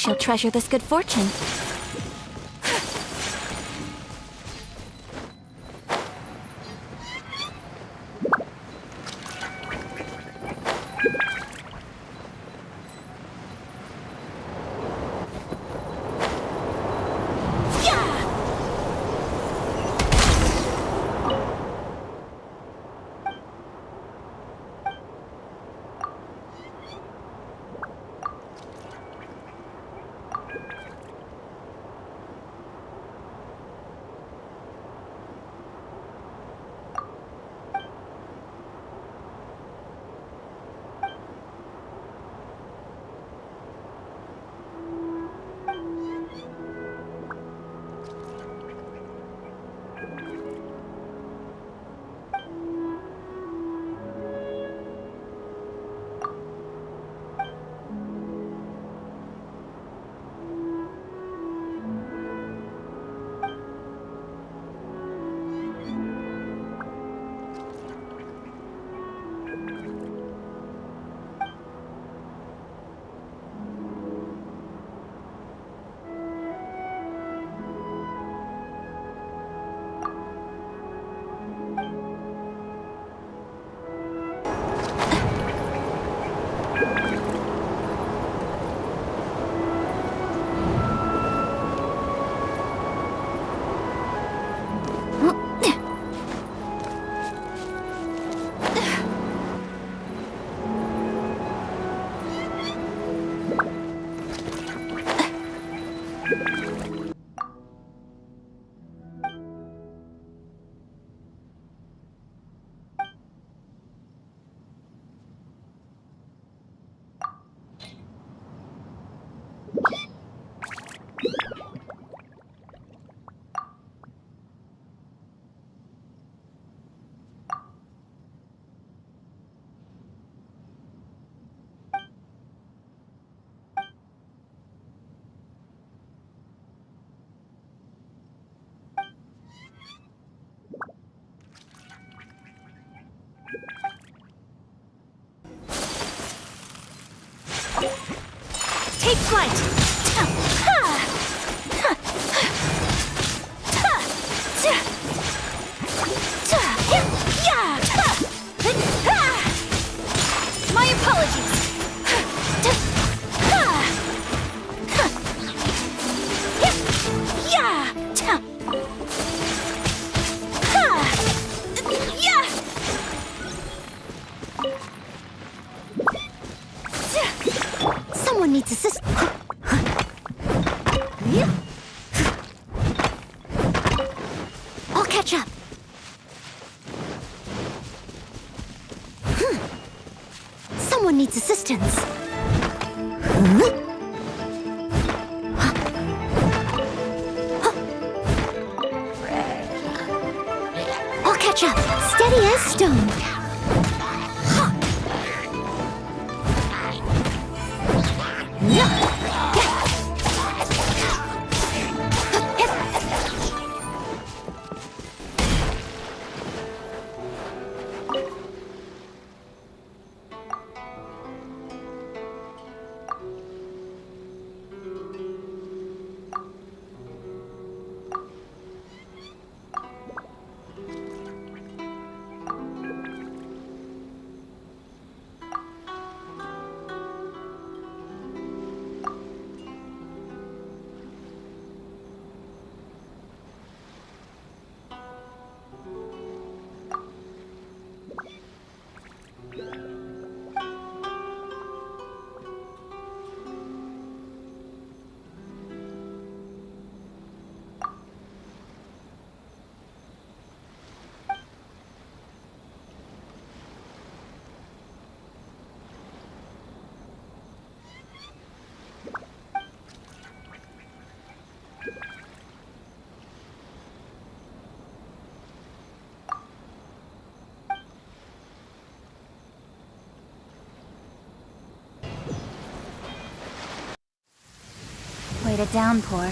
shall treasure this good fortune. Take flight! My apologies! Someone needs assistance. I'll catch up. Someone needs assistance. I'll catch up. Steady as stone. Wait a downpour.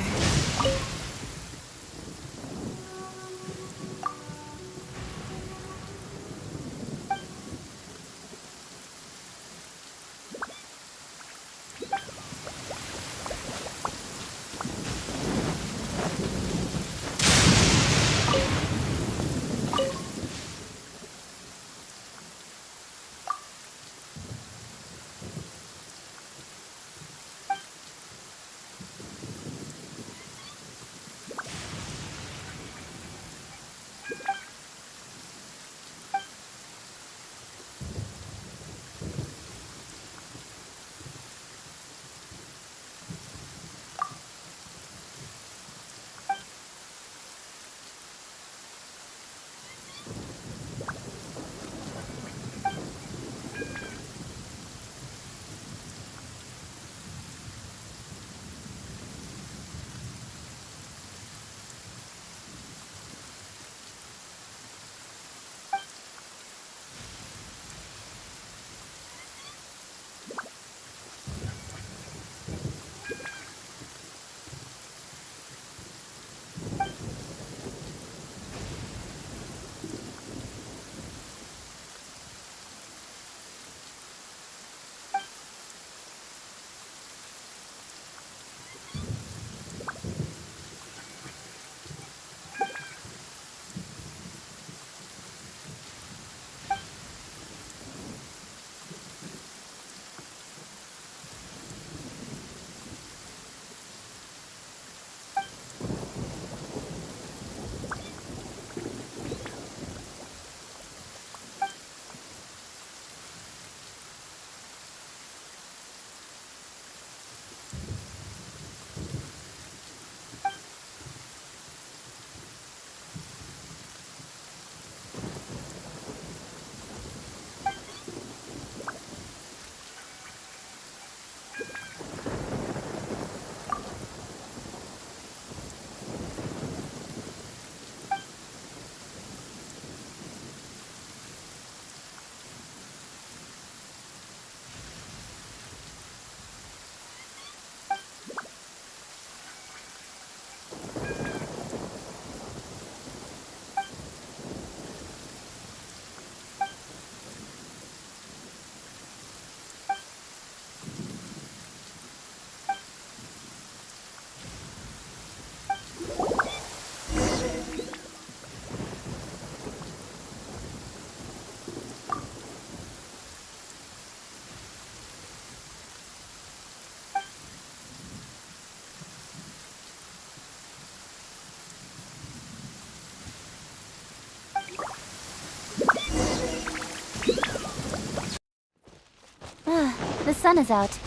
sun is out.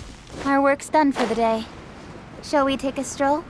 Our work's done for the day. Shall we take a stroll?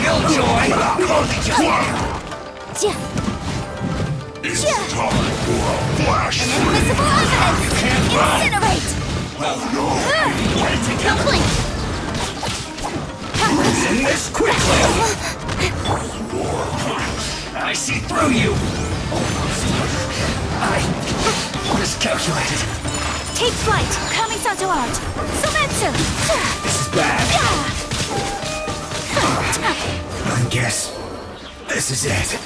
Killjoy! Holy it's time for a flash! Invisible evidence! You can't run! Incinerate! Well, no! Complete! In this quickly! I see through you! I miscalculated. Take flight! Coming to art! Sumetsu! This is bad. I guess this is it.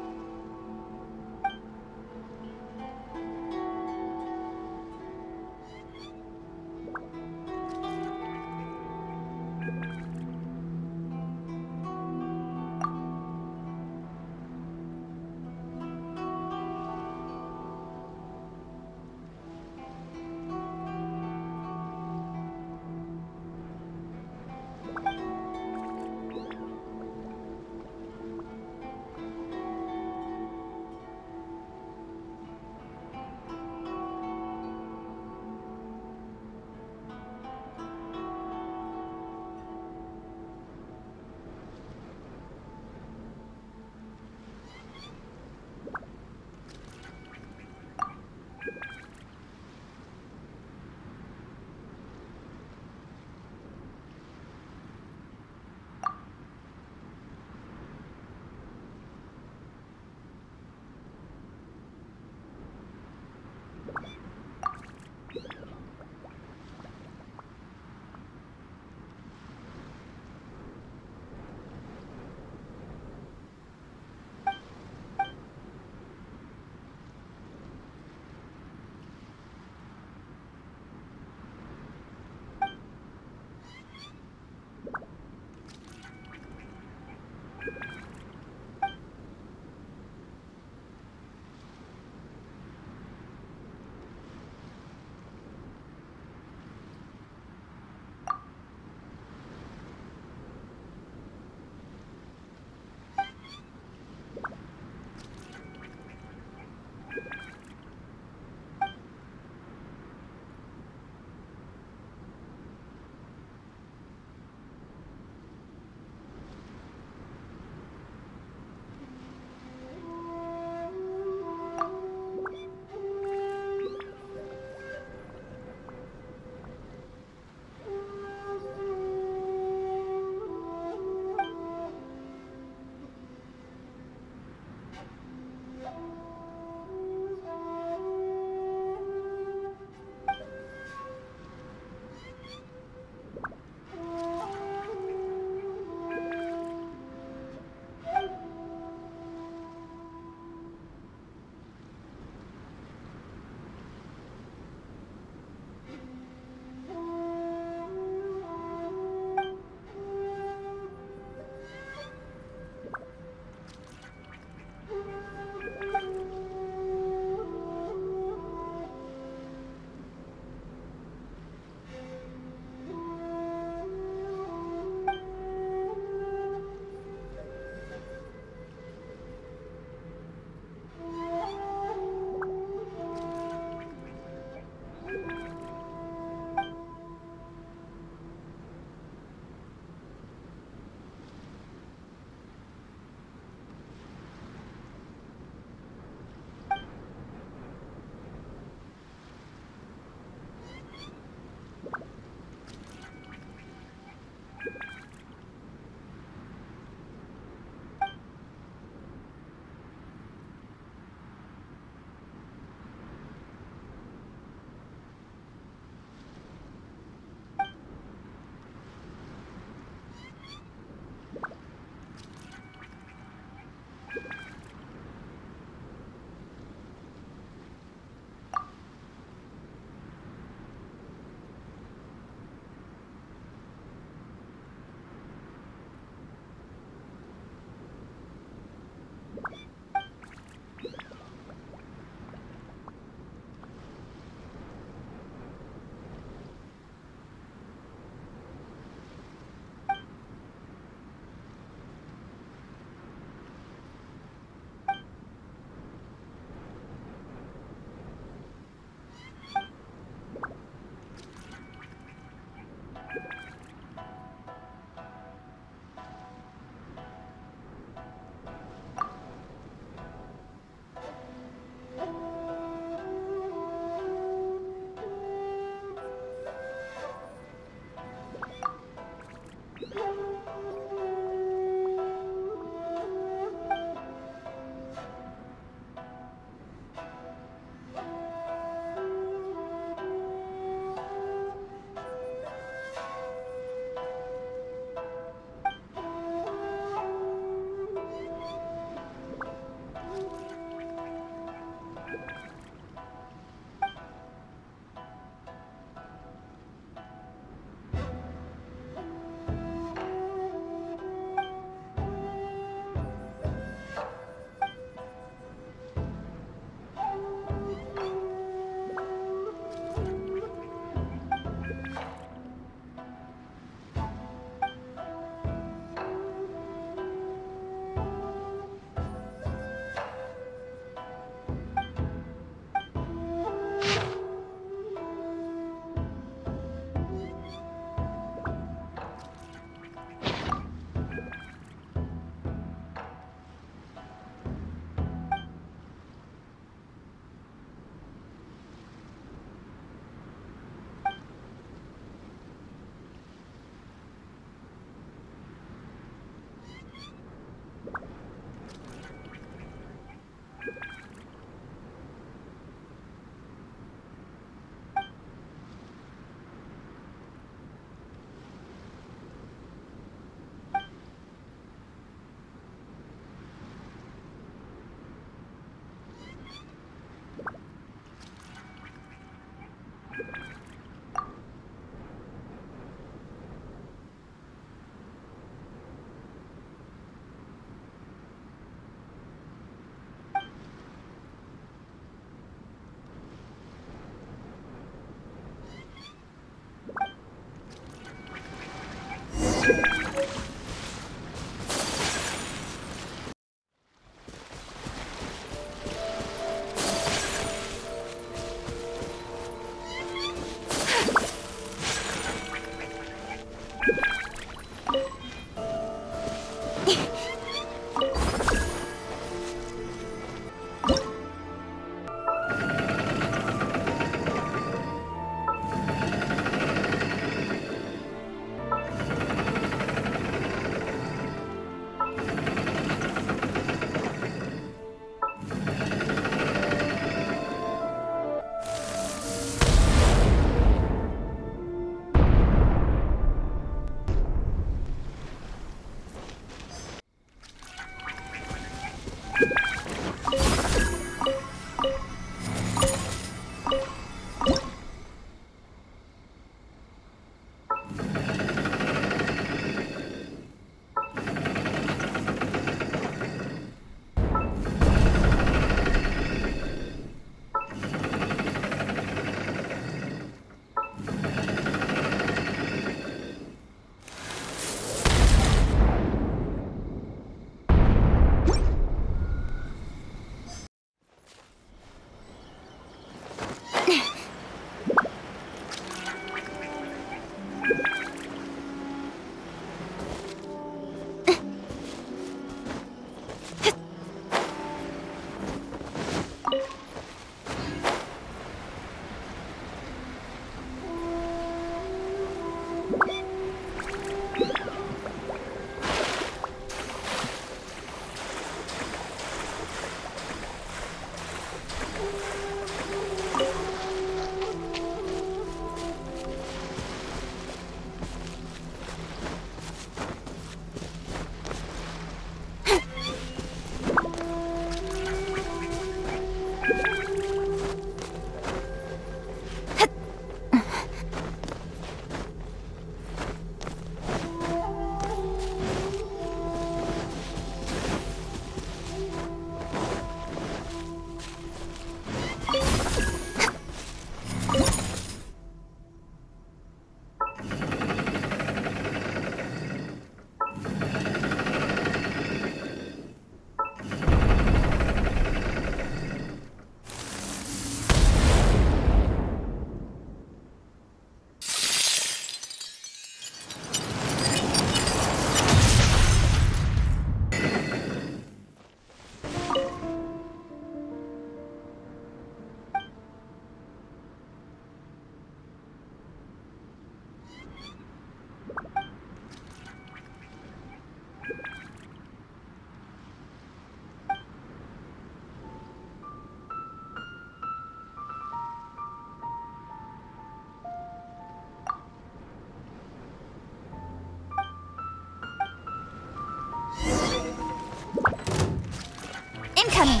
Incoming!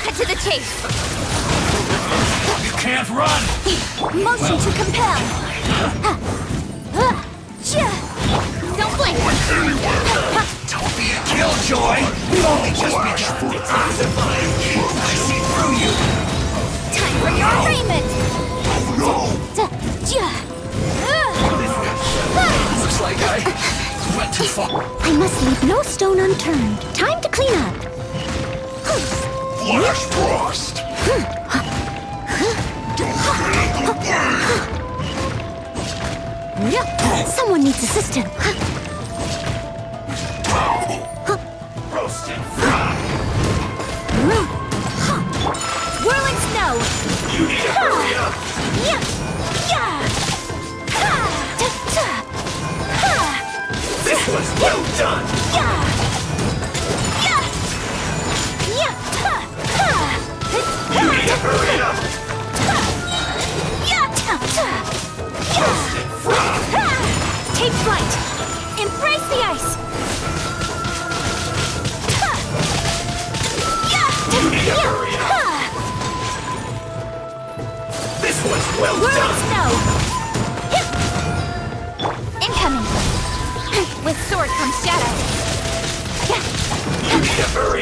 Cut to the chase! You can't run! Motion to compel! Don't blink! Don't be a killjoy! We only just begun! It's easifying! I see through you! Time for your arraignment! Looks like I went too far. I must leave no stone unturned. Time to clean up. Flash frost! Someone needs assistance. Roast and fry! Whirling snow! You need to hurry up! This was well done!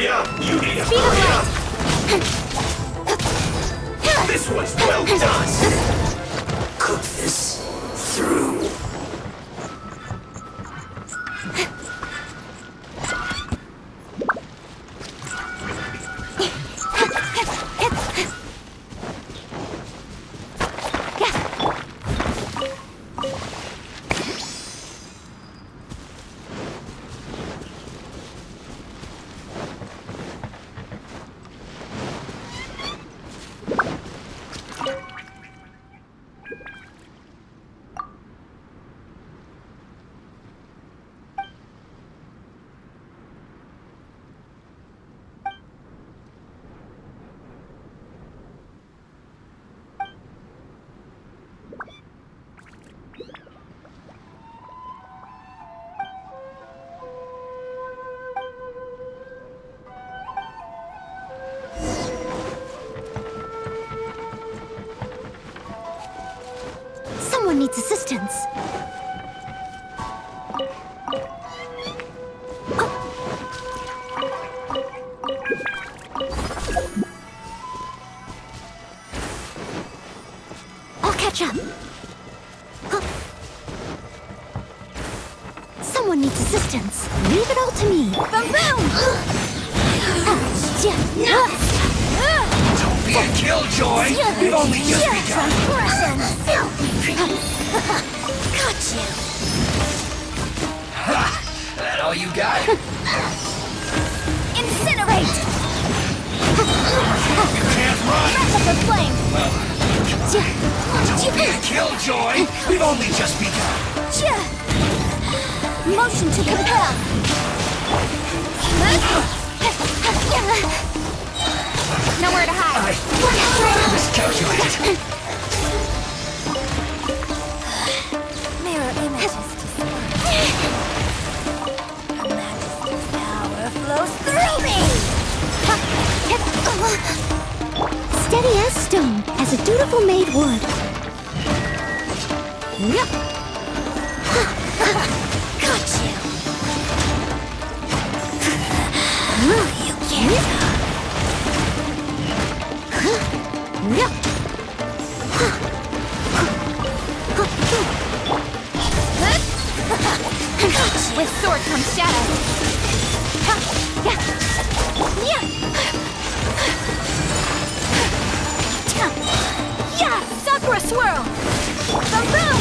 hurry up! You need to Speed of hurry up! light! This one's well done! Cook this through. Someone needs assistance. I'll catch up. Someone needs assistance. Leave it all to me. Boom boom! Don't be a killjoy! We've only just begun! Got you! Ha! That all you got? Incinerate! You can't run! Wrap up the flame! Don't be a killjoy! We've only just begun! Motion to compel! Nowhere to hide! Miscalculate! Mirror images Her Majesty's power flows through me! Steady as stone, as a dutiful maid would. Got you! You can't! With sword comes shadow. Yeah, Sakura swirl. Boom boom.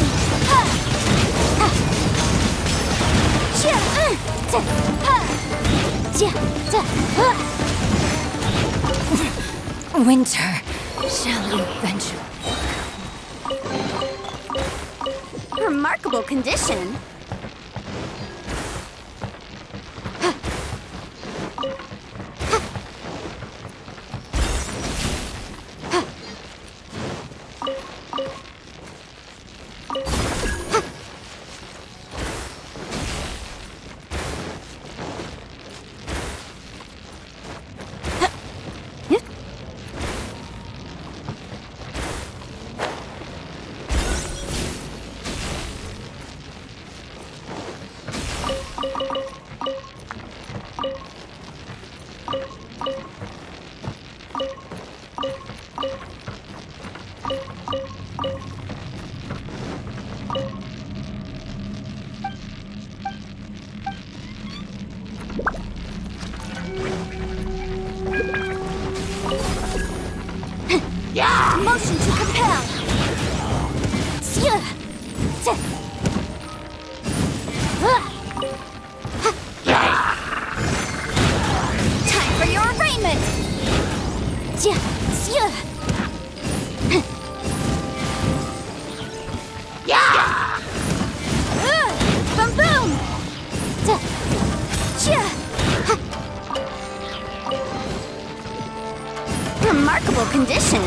Winter, shall you venture? Remarkable condition. Motion to compel. Time for your arraignment. Boom boom. Remarkable condition.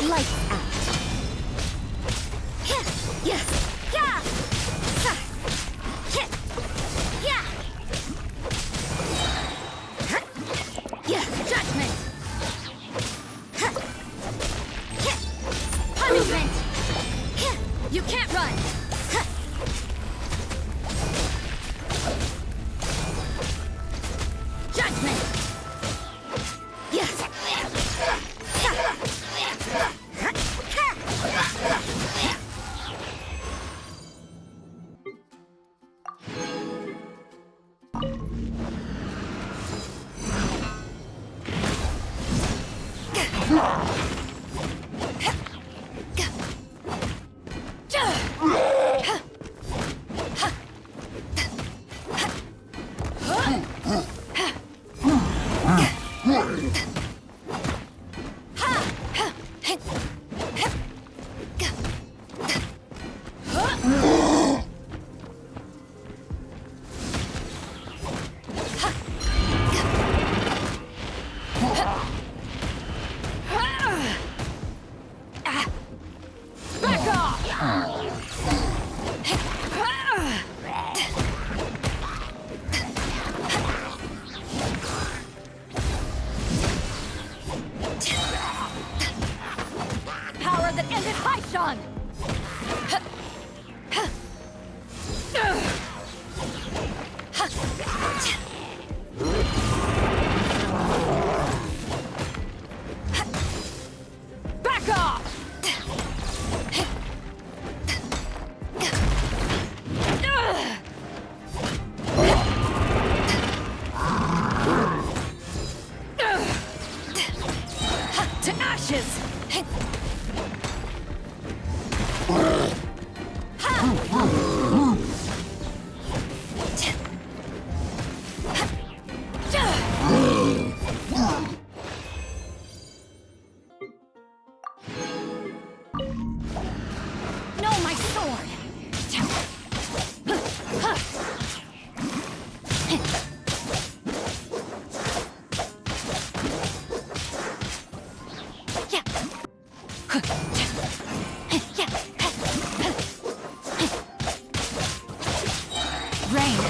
Lights out. Judgment! Punishment! You can't run! Judgment!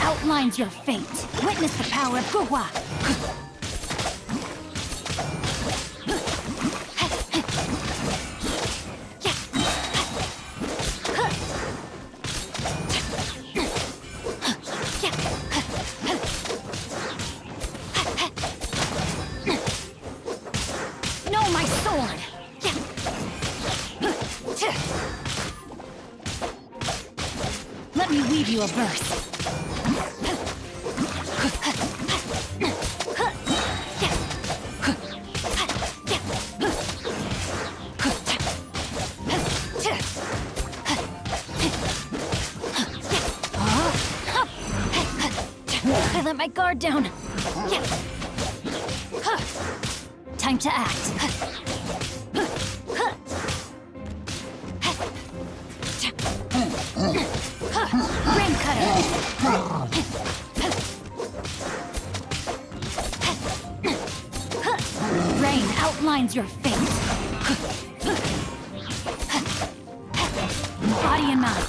Outlines your fate. Witness the power of Guhua. Know my sword. Let me weave you a verse. My guard down. Time to act. Rain cutter. Rain outlines your fate. Body and mind.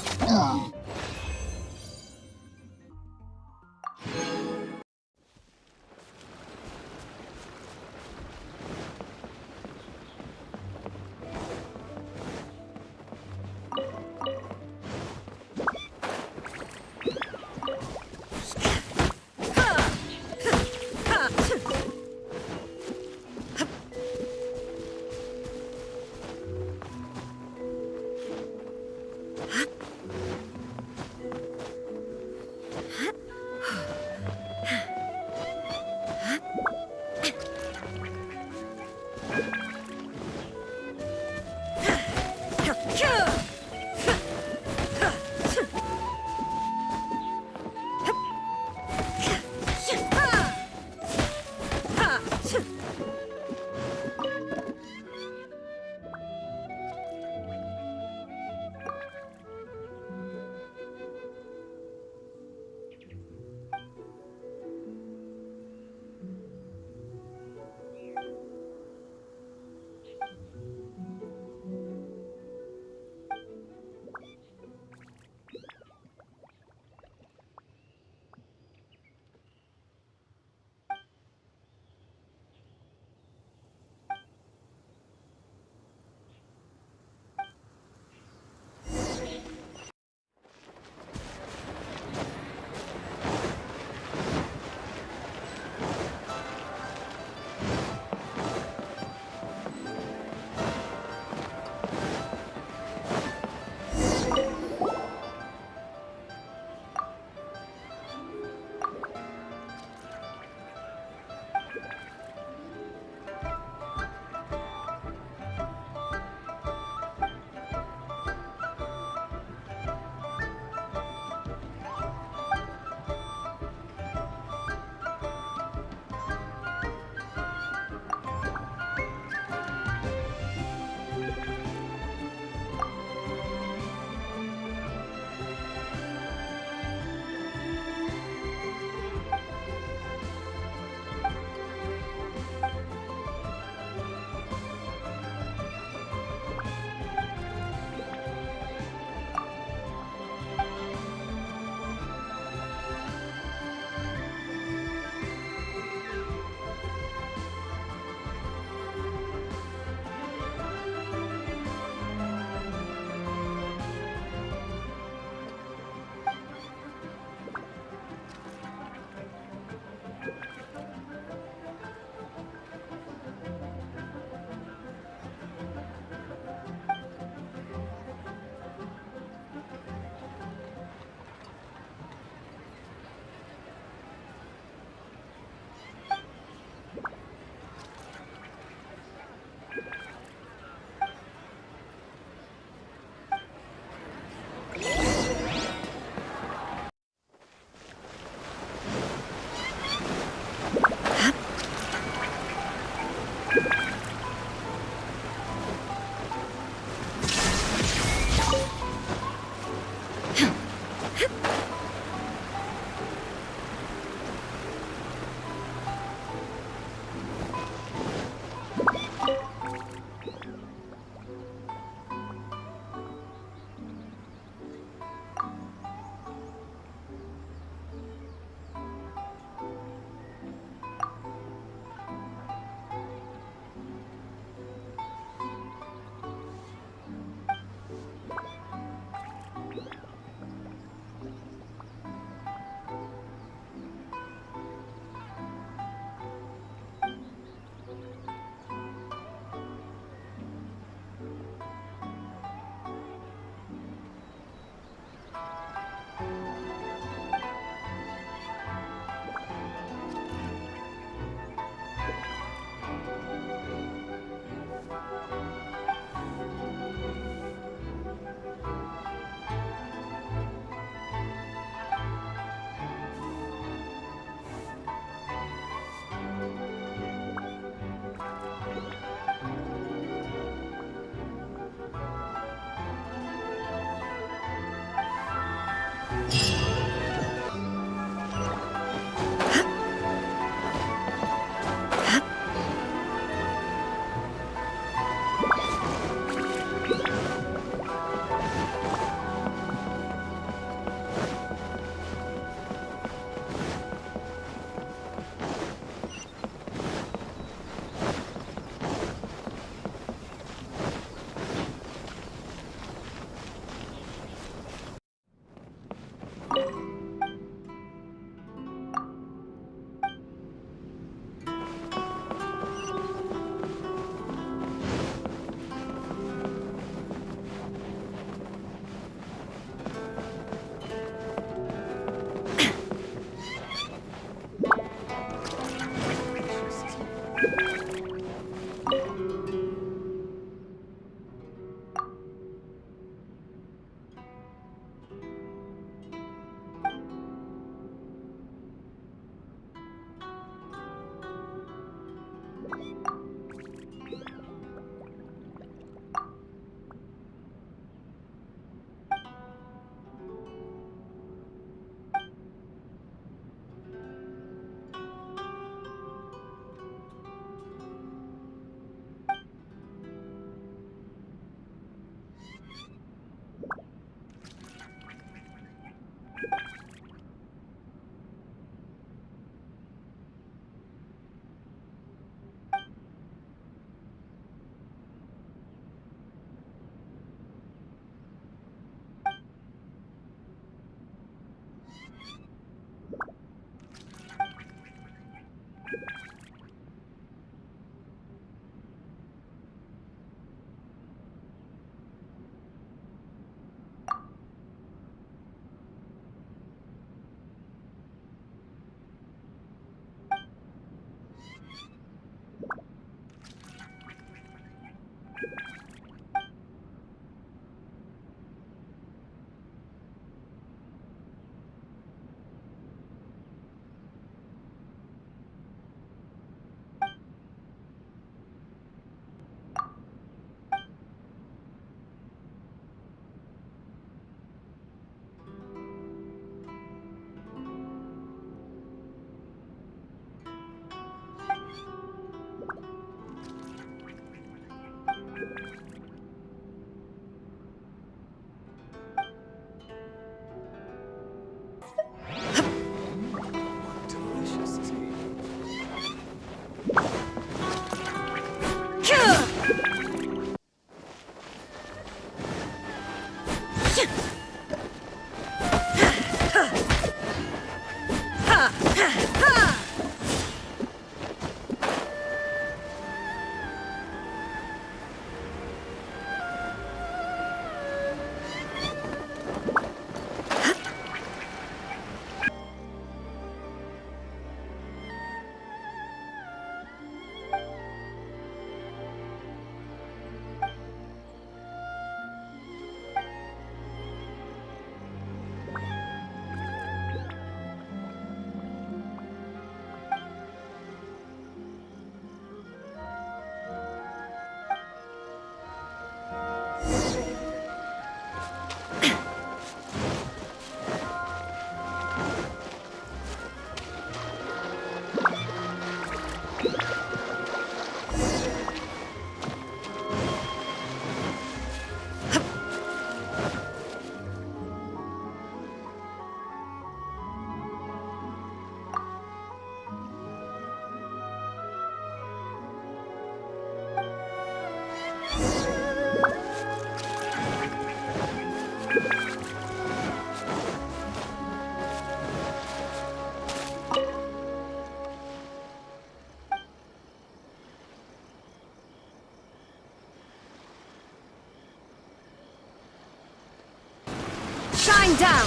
Shine down!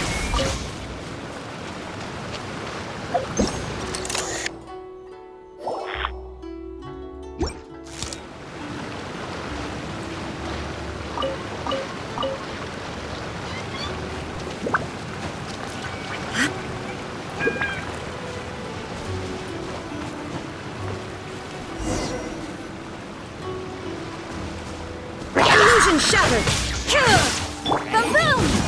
Illusion shattered! Boom!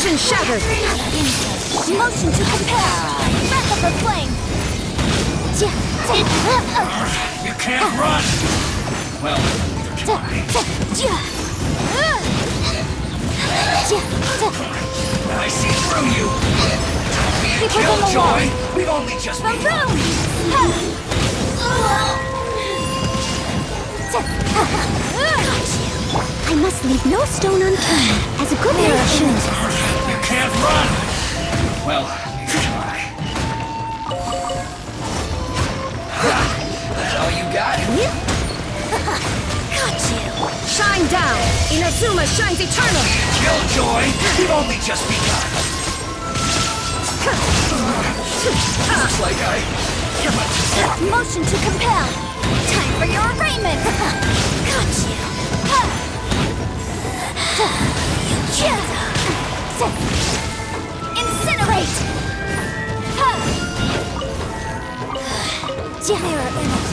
Illusion shattered! Motion to compel! Breath of the flame! You can't run! Well, I see through you! Don't be a Keep within the killjoy! wall. We've only just begun! Boom! I must leave no stone unturned, as a good man should. You can't run! Well, you try. That's all you got? Got you. Shine down! Inazuma shines eternal! Killjoy! We've only just begun! Looks like I... Motion to compel! Time for your arraignment! Got you! Incinerate! Mirror image!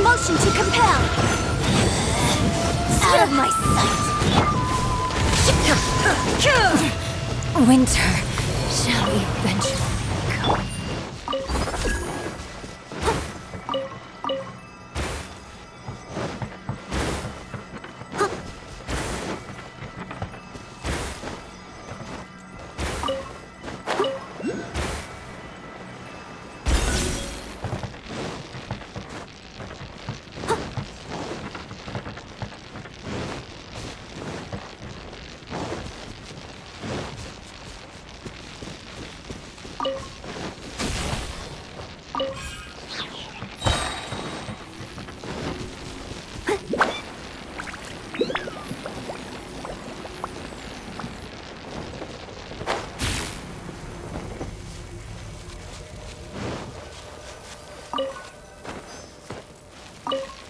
Motion to compel! Out of my sight! Winter, shall we venture?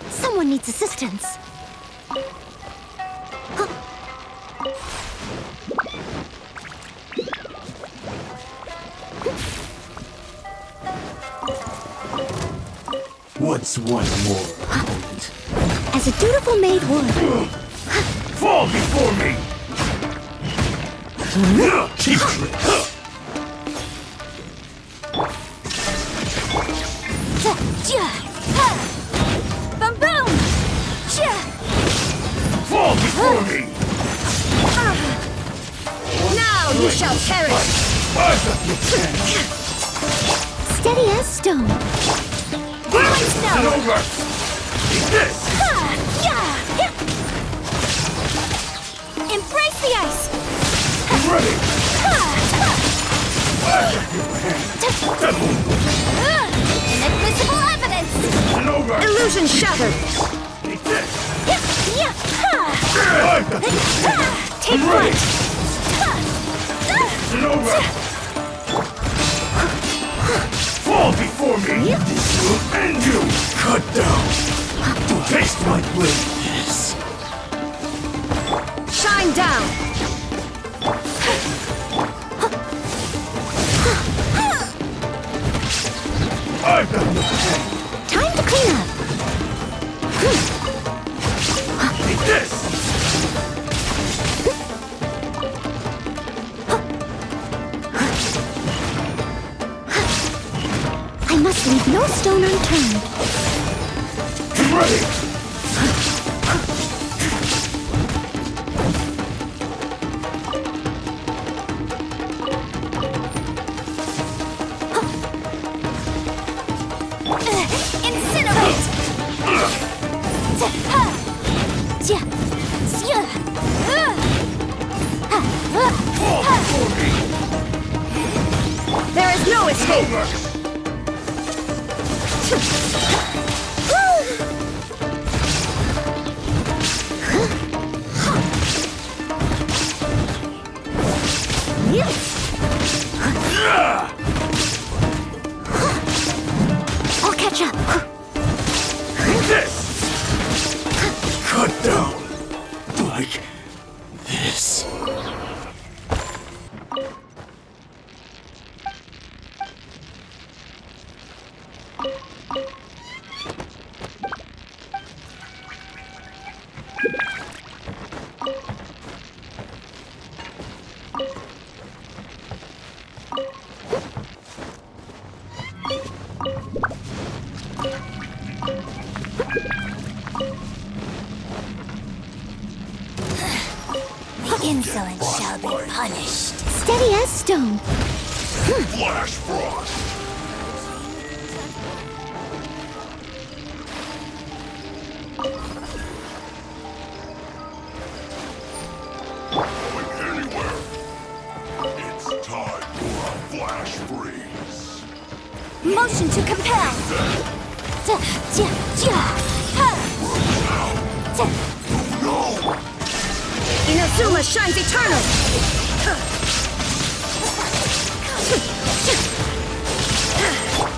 Someone needs assistance. What's one more opponent? As a dutiful maid would. Fall before me! Cheap trick! Boom boom! Fall before me! Now you shall perish! I've got your chance! Steady as stone. Whirling It's snow! over! Eat this! Embrace the ice! I'm ready! I've got your hand! Inadmissible evidence! And over! Illusion shattered! Eat this! Yeah. I've got your hand! Take I'm ready! flight! And over! Fall before me! This will end you! Cut down! Taste my blade! Yes! Shine down! I've got your hand! Time to clean up. Eat this! I must leave no stone unturned. I'm ready! Incinerate! Fall before me! There is no escape! Over! I'll catch up. This! Cut down! Like this. Excellent shall be punished. Steady as stone. Flash frost. Going anywhere. It's time for a flash freeze. Motion to compel. No! Inazuma shines eternal!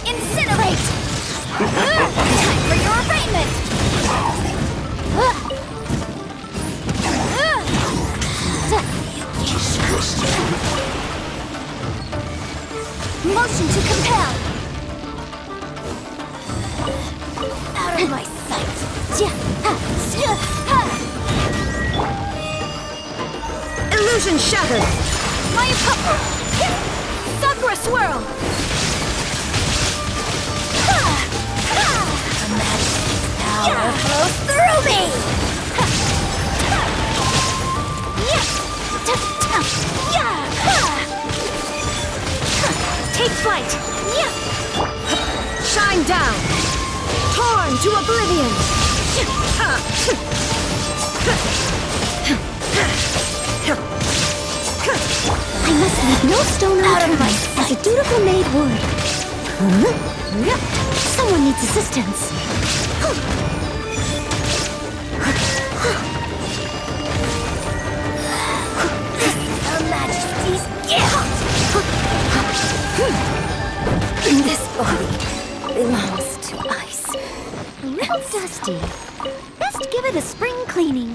Incinerate! Time for your arraignment! Motion to compel! Out of my sight! Illusion shattered! My Sakura swirl! Power flows through me! Take flight! Shine down! Torn to oblivion! I must leave no stone unturned, as a dutiful maid would. Someone needs assistance. Her Majesty's gift! This body belongs to ice. A little dusty. Best give it a spring cleaning.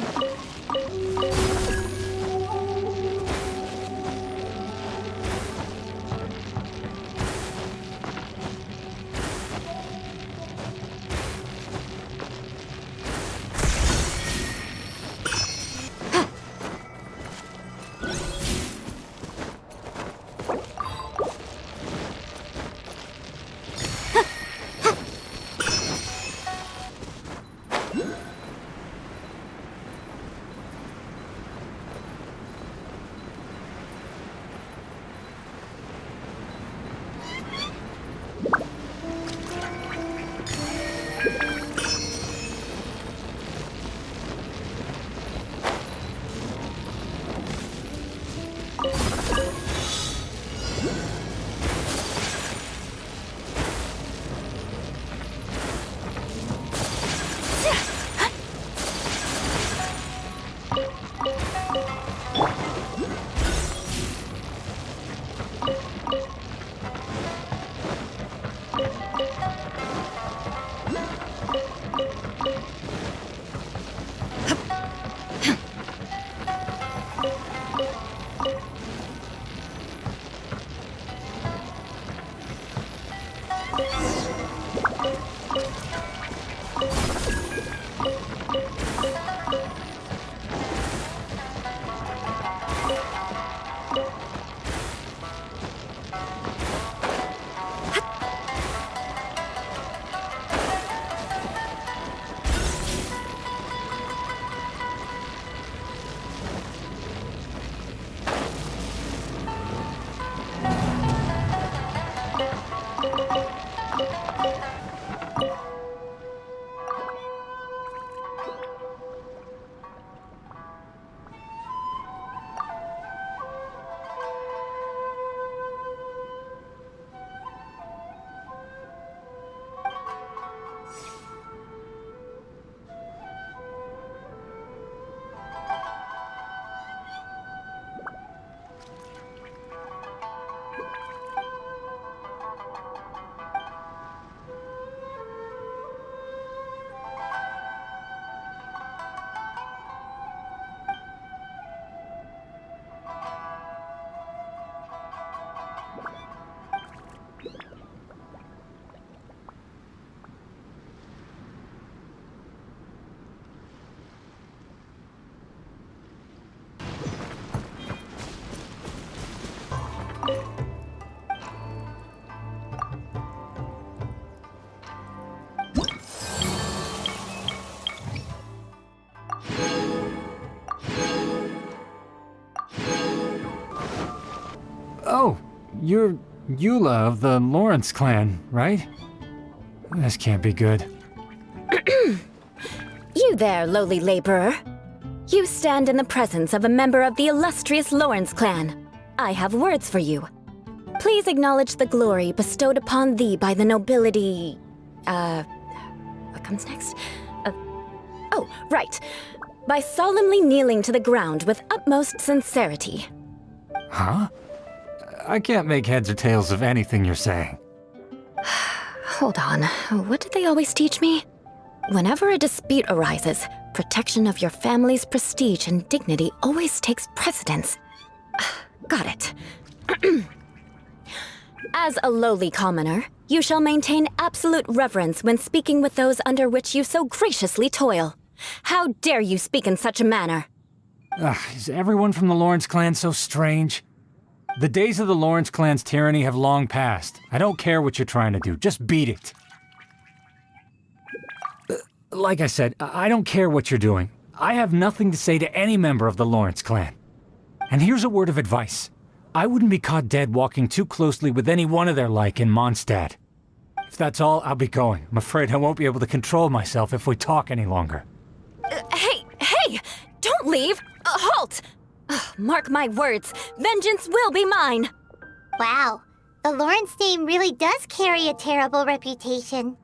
You're Eula of the Lawrence clan, right? This can't be good. You there, lowly laborer. You stand in the presence of a member of the illustrious Lawrence clan. I have words for you. Please acknowledge the glory bestowed upon thee by the nobility... what comes next? Oh, right. By solemnly kneeling to the ground with utmost sincerity. Huh? I can't make heads or tails of anything you're saying. Hold on. What did they always teach me? Whenever a dispute arises, protection of your family's prestige and dignity always takes precedence. Got it. As a lowly commoner, you shall maintain absolute reverence when speaking with those under which you so graciously toil. How dare you speak in such a manner? Is everyone from the Lawrence clan so strange? The days of the Lawrence clan's tyranny have long passed. I don't care what you're trying to do, just beat it. Like I said, I don't care what you're doing. I have nothing to say to any member of the Lawrence clan. And here's a word of advice. I wouldn't be caught dead walking too closely with any one of their like in Mondstadt. If that's all, I'll be going. I'm afraid I won't be able to control myself if we talk any longer. Hey! Don't leave! Halt! Mark my words, vengeance will be mine! Wow, the Lawrence name really does carry a terrible reputation.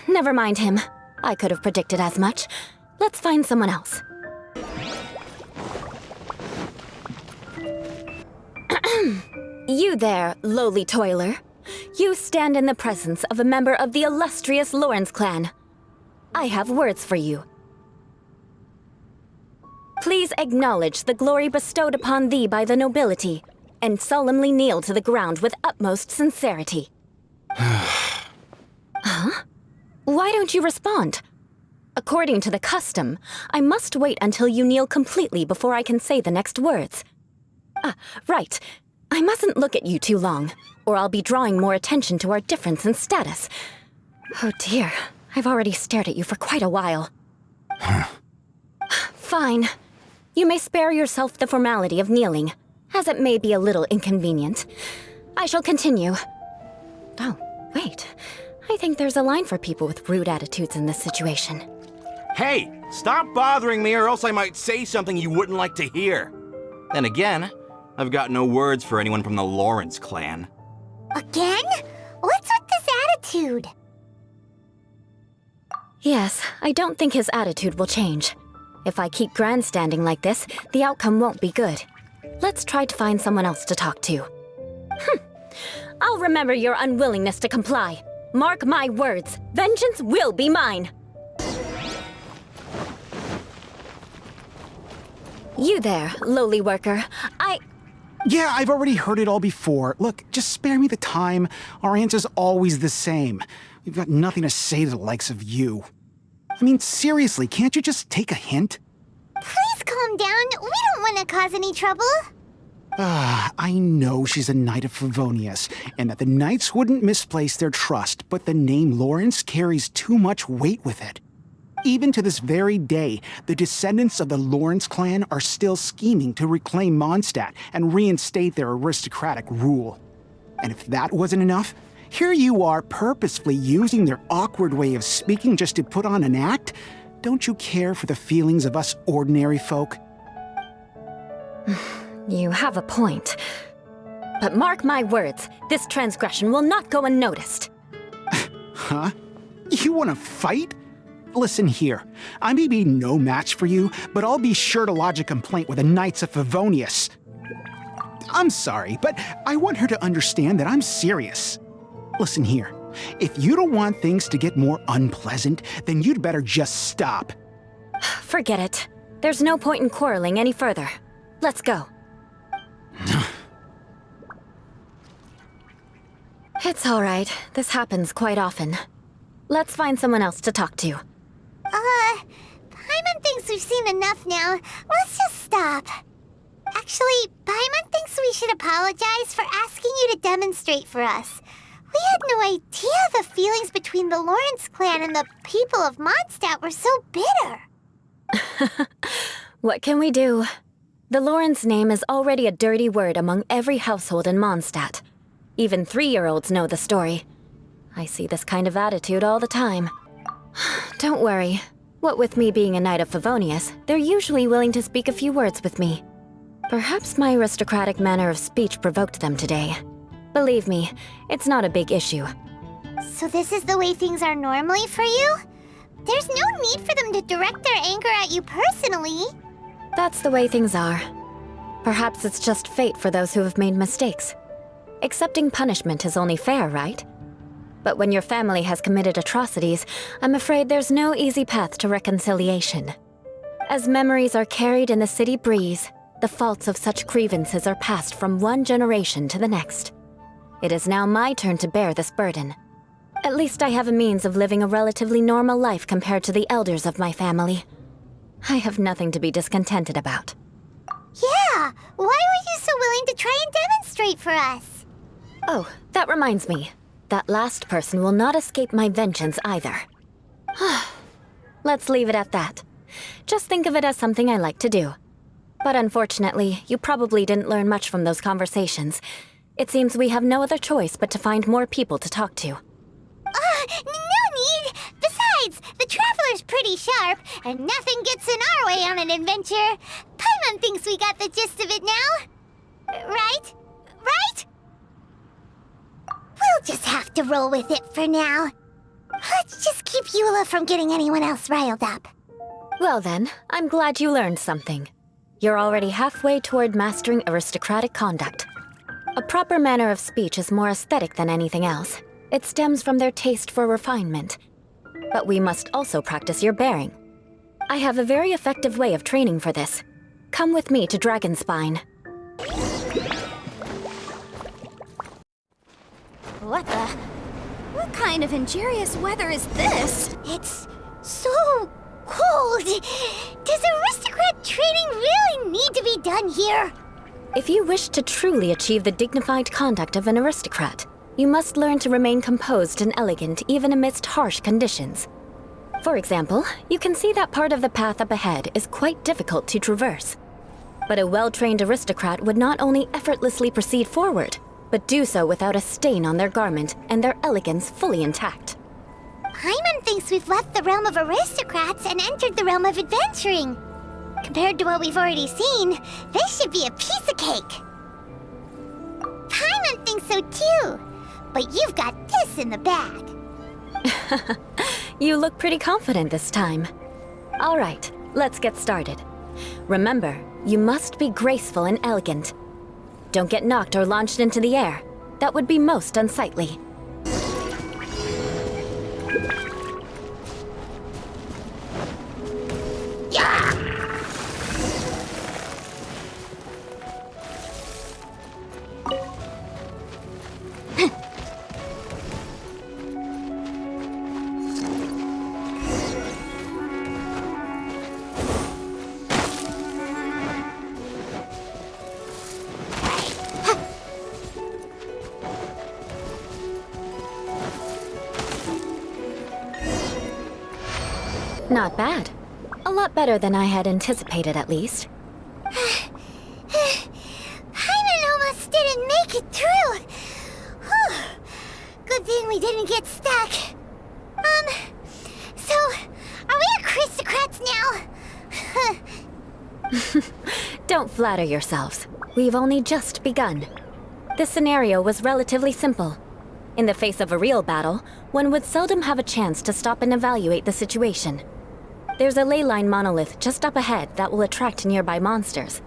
Never mind him. I could have predicted as much. Let's find someone else. You there, lowly toiler. You stand in the presence of a member of the illustrious Lawrence clan. I have words for you. Please acknowledge the glory bestowed upon thee by the nobility, and solemnly kneel to the ground with utmost sincerity. Huh? Why don't you respond? According to the custom, I must wait until you kneel completely before I can say the next words. Right. I mustn't look at you too long, or I'll be drawing more attention to our difference in status. Oh dear, I've already stared at you for quite a while. Fine. You may spare yourself the formality of kneeling, as it may be a little inconvenient. I shall continue. Oh, wait. I think there's a line for people with rude attitudes in this situation. Hey, stop bothering me or else I might say something you wouldn't like to hear. Then again, I've got no words for anyone from the Lawrence clan. Again? What's with this attitude? Yes, I don't think his attitude will change. If I keep grandstanding like this, the outcome won't be good. Let's try to find someone else to talk to. I'll remember your unwillingness to comply. Mark my words, vengeance will be mine! You there, lowly worker. Yeah, I've already heard it all before. Look, just spare me the time. Our answer's always the same. We've got nothing to say to the likes of you. I mean, seriously, can't you just take a hint? Please calm down. We don't want to cause any trouble. I know she's a knight of Favonius, and that the knights wouldn't misplace their trust, but the name Lawrence carries too much weight with it. Even to this very day, the descendants of the Lawrence clan are still scheming to reclaim Mondstadt and reinstate their aristocratic rule. And if that wasn't enough, here you are purposefully using their awkward way of speaking just to put on an act? Don't you care for the feelings of us ordinary folk? You have a point. But mark my words, this transgression will not go unnoticed. Huh? You want to fight? Listen here, I may be no match for you, but I'll be sure to lodge a complaint with the Knights of Favonius. I'm sorry, but I want her to understand that I'm serious. Listen here, if you don't want things to get more unpleasant, then you'd better just stop. Forget it. There's no point in quarreling any further. Let's go. It's all right. This happens quite often. Let's find someone else to talk to. Paimon thinks we've seen enough now. Let's just stop. Actually, Paimon thinks we should apologize for asking you to demonstrate for us. We had no idea the feelings between the Lawrence clan and the people of Mondstadt were so bitter. What can we do? The Lorenz name is already a dirty word among every household in Mondstadt. Even 3-year-olds know the story. I see this kind of attitude all the time. Don't worry. What with me being a Knight of Favonius, they're usually willing to speak a few words with me. Perhaps my aristocratic manner of speech provoked them today. Believe me, it's not a big issue. So this is the way things are normally for you? There's no need for them to direct their anger at you personally. That's the way things are. Perhaps it's just fate for those who have made mistakes. Accepting punishment is only fair, right? But when your family has committed atrocities, I'm afraid there's no easy path to reconciliation. As memories are carried in the city breeze, the faults of such grievances are passed from one generation to the next. It is now my turn to bear this burden. At least I have a means of living a relatively normal life compared to the elders of my family. I have nothing to be discontented about. Yeah, why were you so willing to try and demonstrate for us? Oh, that reminds me. That last person will not escape my vengeance either. Let's leave it at that. Just think of it as something I like to do. But unfortunately, you probably didn't learn much from those conversations. It seems we have no other choice but to find more people to talk to. No need! Besides, the Traveler's pretty sharp, and nothing gets in our way on an adventure. Paimon thinks we got the gist of it now. Right? Right? We'll just have to roll with it for now. Let's just keep Eula from getting anyone else riled up. Well then, I'm glad you learned something. You're already halfway toward mastering aristocratic conduct. A proper manner of speech is more aesthetic than anything else. It stems from their taste for refinement. But we must also practice your bearing. I have a very effective way of training for this. Come with me to Dragonspine. What kind of injurious weather is this? It's so cold. Does aristocrat training really need to be done here? If you wish to truly achieve the dignified conduct of an aristocrat, you must learn to remain composed and elegant even amidst harsh conditions. For example, you can see that part of the path up ahead is quite difficult to traverse. But a well-trained aristocrat would not only effortlessly proceed forward, but do so without a stain on their garment and their elegance fully intact. Paimon thinks we've left the realm of aristocrats and entered the realm of adventuring. Compared to what we've already seen, this should be a piece of cake. Paimon thinks so too, but you've got this in the bag. You look pretty confident this time. All right, let's get started. Remember, you must be graceful and elegant. Don't get knocked or launched into the air. That would be most unsightly. Not bad. A lot better than I had anticipated, at least. Paimon almost didn't make it through. Whew. Good thing we didn't get stuck. So, are we aristocrats now? Don't flatter yourselves. We've only just begun. This scenario was relatively simple. In the face of a real battle, one would seldom have a chance to stop and evaluate the situation. There's a ley line monolith just up ahead that will attract nearby monsters.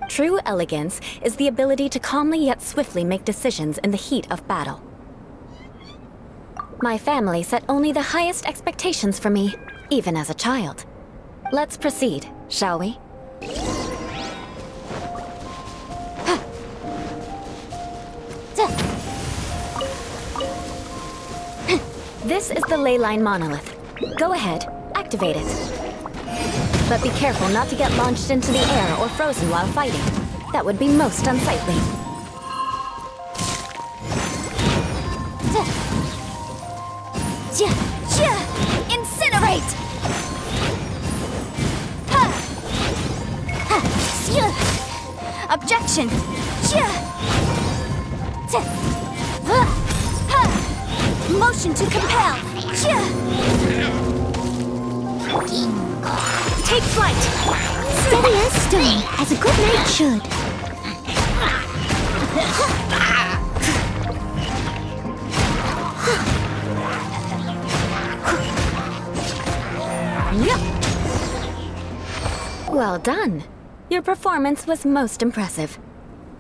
True elegance is the ability to calmly yet swiftly make decisions in the heat of battle. My family set only the highest expectations for me, even as a child. Let's proceed, shall we? This is the ley line monolith. Go ahead, activate it. But be careful not to get launched into the air or frozen while fighting. That would be most unsightly. Incinerate! Objection! Motion to compel! Take flight! Steady as stone, as a good knight should. Well done. Your performance was most impressive.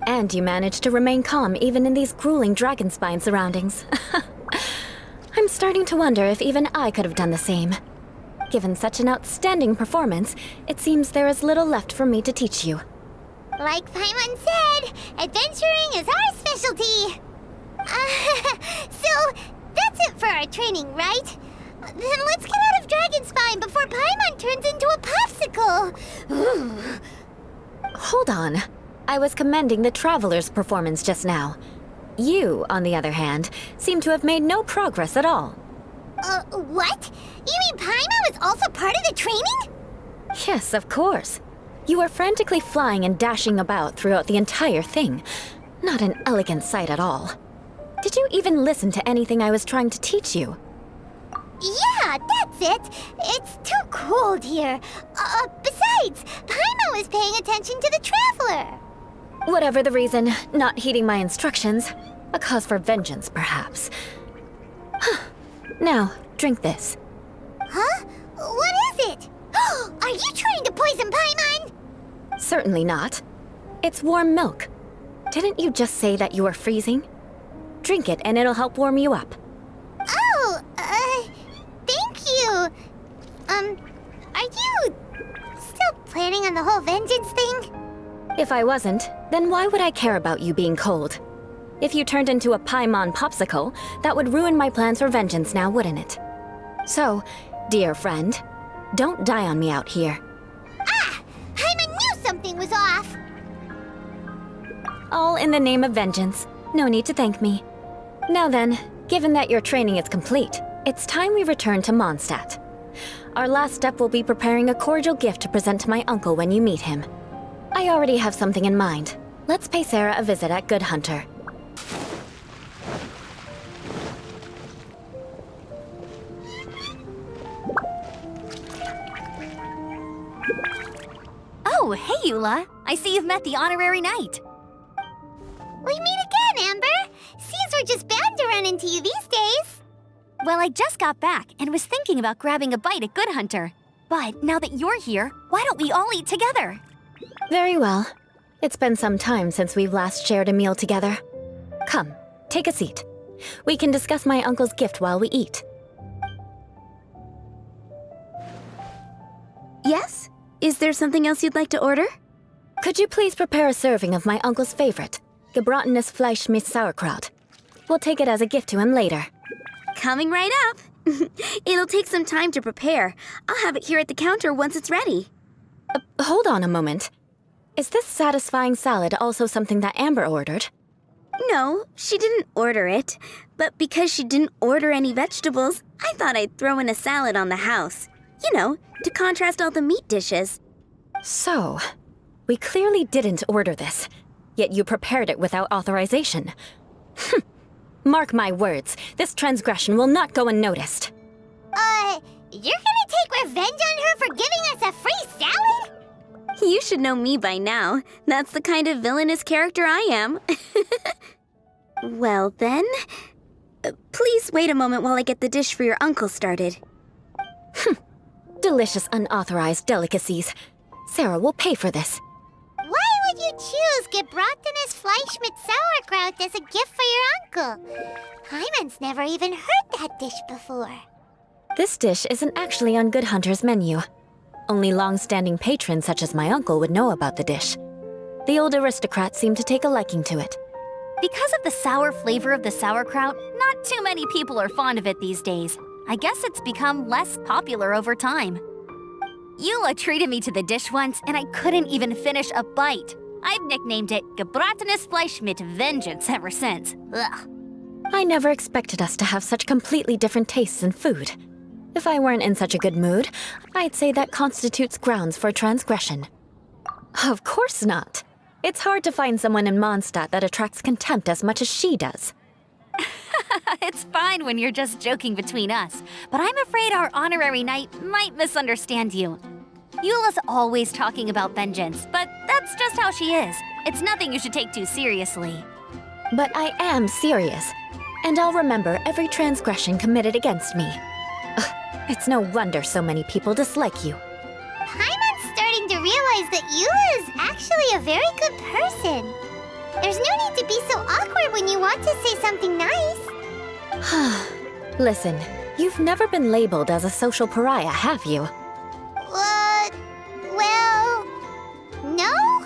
And you managed to remain calm even in these grueling dragon spine surroundings. I'm starting to wonder if even I could have done the same. Given such an outstanding performance, it seems there is little left for me to teach you. Like Paimon said, adventuring is our specialty. So, that's it for our training, right? Then let's get out of Dragonspine before Paimon turns into a popsicle. Hold on. I was commending the Traveler's performance just now. You, on the other hand, seem to have made no progress at all. What? You mean Paimon was also part of the training? Yes, of course. You were frantically flying and dashing about throughout the entire thing. Not an elegant sight at all. Did you even listen to anything I was trying to teach you? Yeah, that's it. It's too cold here. Besides, Paimon was paying attention to the Traveler. Whatever the reason, not heeding my instructions. A cause for vengeance, perhaps. Now, drink this. Huh? What is it? Are you trying to poison Paimon? Certainly not. It's warm milk. Didn't you just say that you were freezing? Drink it and it'll help warm you up. Oh, thank you. Are you still planning on the whole vengeance thing? If I wasn't, then why would I care about you being cold? If you turned into a Paimon popsicle, that would ruin my plans for vengeance now, wouldn't it? So, dear friend, don't die on me out here. Ah! Paimon knew something was off! All in the name of vengeance. No need to thank me. Now then, given that your training is complete, it's time we return to Mondstadt. Our last step will be preparing a cordial gift to present to my uncle when you meet him. I already have something in mind. Let's pay Sarah a visit at Good Hunter. Oh, hey, Eula. I see you've met the honorary knight. We meet again, Amber! Seems we're just bound to run into you these days. Well, I just got back and was thinking about grabbing a bite at Good Hunter. But now that you're here, why don't we all eat together? Very well. It's been some time since we've last shared a meal together. Come, take a seat. We can discuss my uncle's gift while we eat. Yes? Is there something else you'd like to order? Could you please prepare a serving of my uncle's favorite, gebratenes Fleisch mit Sauerkraut? We'll take it as a gift to him later. Coming right up. It'll take some time to prepare. I'll have it here at the counter once it's ready. Hold on a moment. Is this satisfying salad also something that Amber ordered? No, she didn't order it. But because she didn't order any vegetables, I thought I'd throw in a salad on the house. You know, to contrast all the meat dishes. So, we clearly didn't order this, yet you prepared it without authorization. Mark my words, this transgression will not go unnoticed. You're gonna take revenge on her for giving us a free salad? You should know me by now. That's the kind of villainous character I am. Well then, please wait a moment while I get the dish for your uncle started. Delicious unauthorized delicacies. Sarah will pay for this. Why would you choose gebratenes Fleisch mit Sauerkraut as a gift for your uncle? Paimon's never even heard that dish before. This dish isn't actually on Good Hunter's menu. Only long-standing patrons such as my uncle would know about the dish. The old aristocrat seemed to take a liking to it. Because of the sour flavor of the sauerkraut, not too many people are fond of it these days. I guess it's become less popular over time. Eula treated me to the dish once, and I couldn't even finish a bite. I've nicknamed it gebratenes Fleisch mit Vengeance ever since. Ugh. I never expected us to have such completely different tastes in food. If I weren't in such a good mood, I'd say that constitutes grounds for transgression. Of course not. It's hard to find someone in Mondstadt that attracts contempt as much as she does. It's fine when you're just joking between us, but I'm afraid our honorary knight might misunderstand you. Eula's always talking about vengeance, but that's just how she is. It's nothing you should take too seriously. But I am serious, and I'll remember every transgression committed against me. Ugh, it's no wonder so many people dislike you. Paimon's starting to realize that Eula is actually a very good person. There's no need to be so awkward when you want to say something nice. Listen, you've never been labeled as a social pariah, have you? Well, no?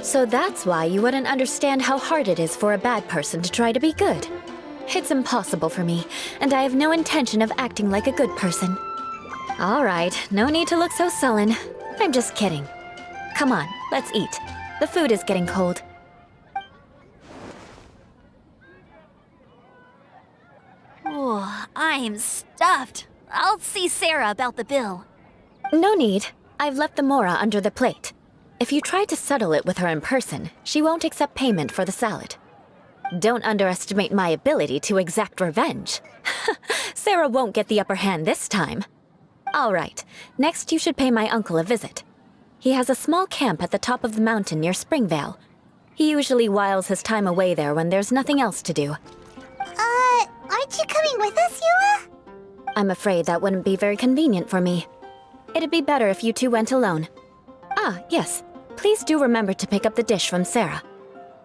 So that's why you wouldn't understand how hard it is for a bad person to try to be good. It's impossible for me, and I have no intention of acting like a good person. All right, no need to look so sullen. I'm just kidding. Come on, let's eat. The food is getting cold. Oh, I'm stuffed. I'll see Sarah about the bill. No need. I've left the mora under the plate. If you try to settle it with her in person, she won't accept payment for the salad. Don't underestimate my ability to exact revenge. Sarah won't get the upper hand this time. All right, next you should pay my uncle a visit. He has a small camp at the top of the mountain near Springvale. He usually whiles his time away there when there's nothing else to do. Aren't you coming with us, Eula? I'm afraid that wouldn't be very convenient for me. It'd be better if you two went alone. Ah, yes. Please do remember to pick up the dish from Sarah.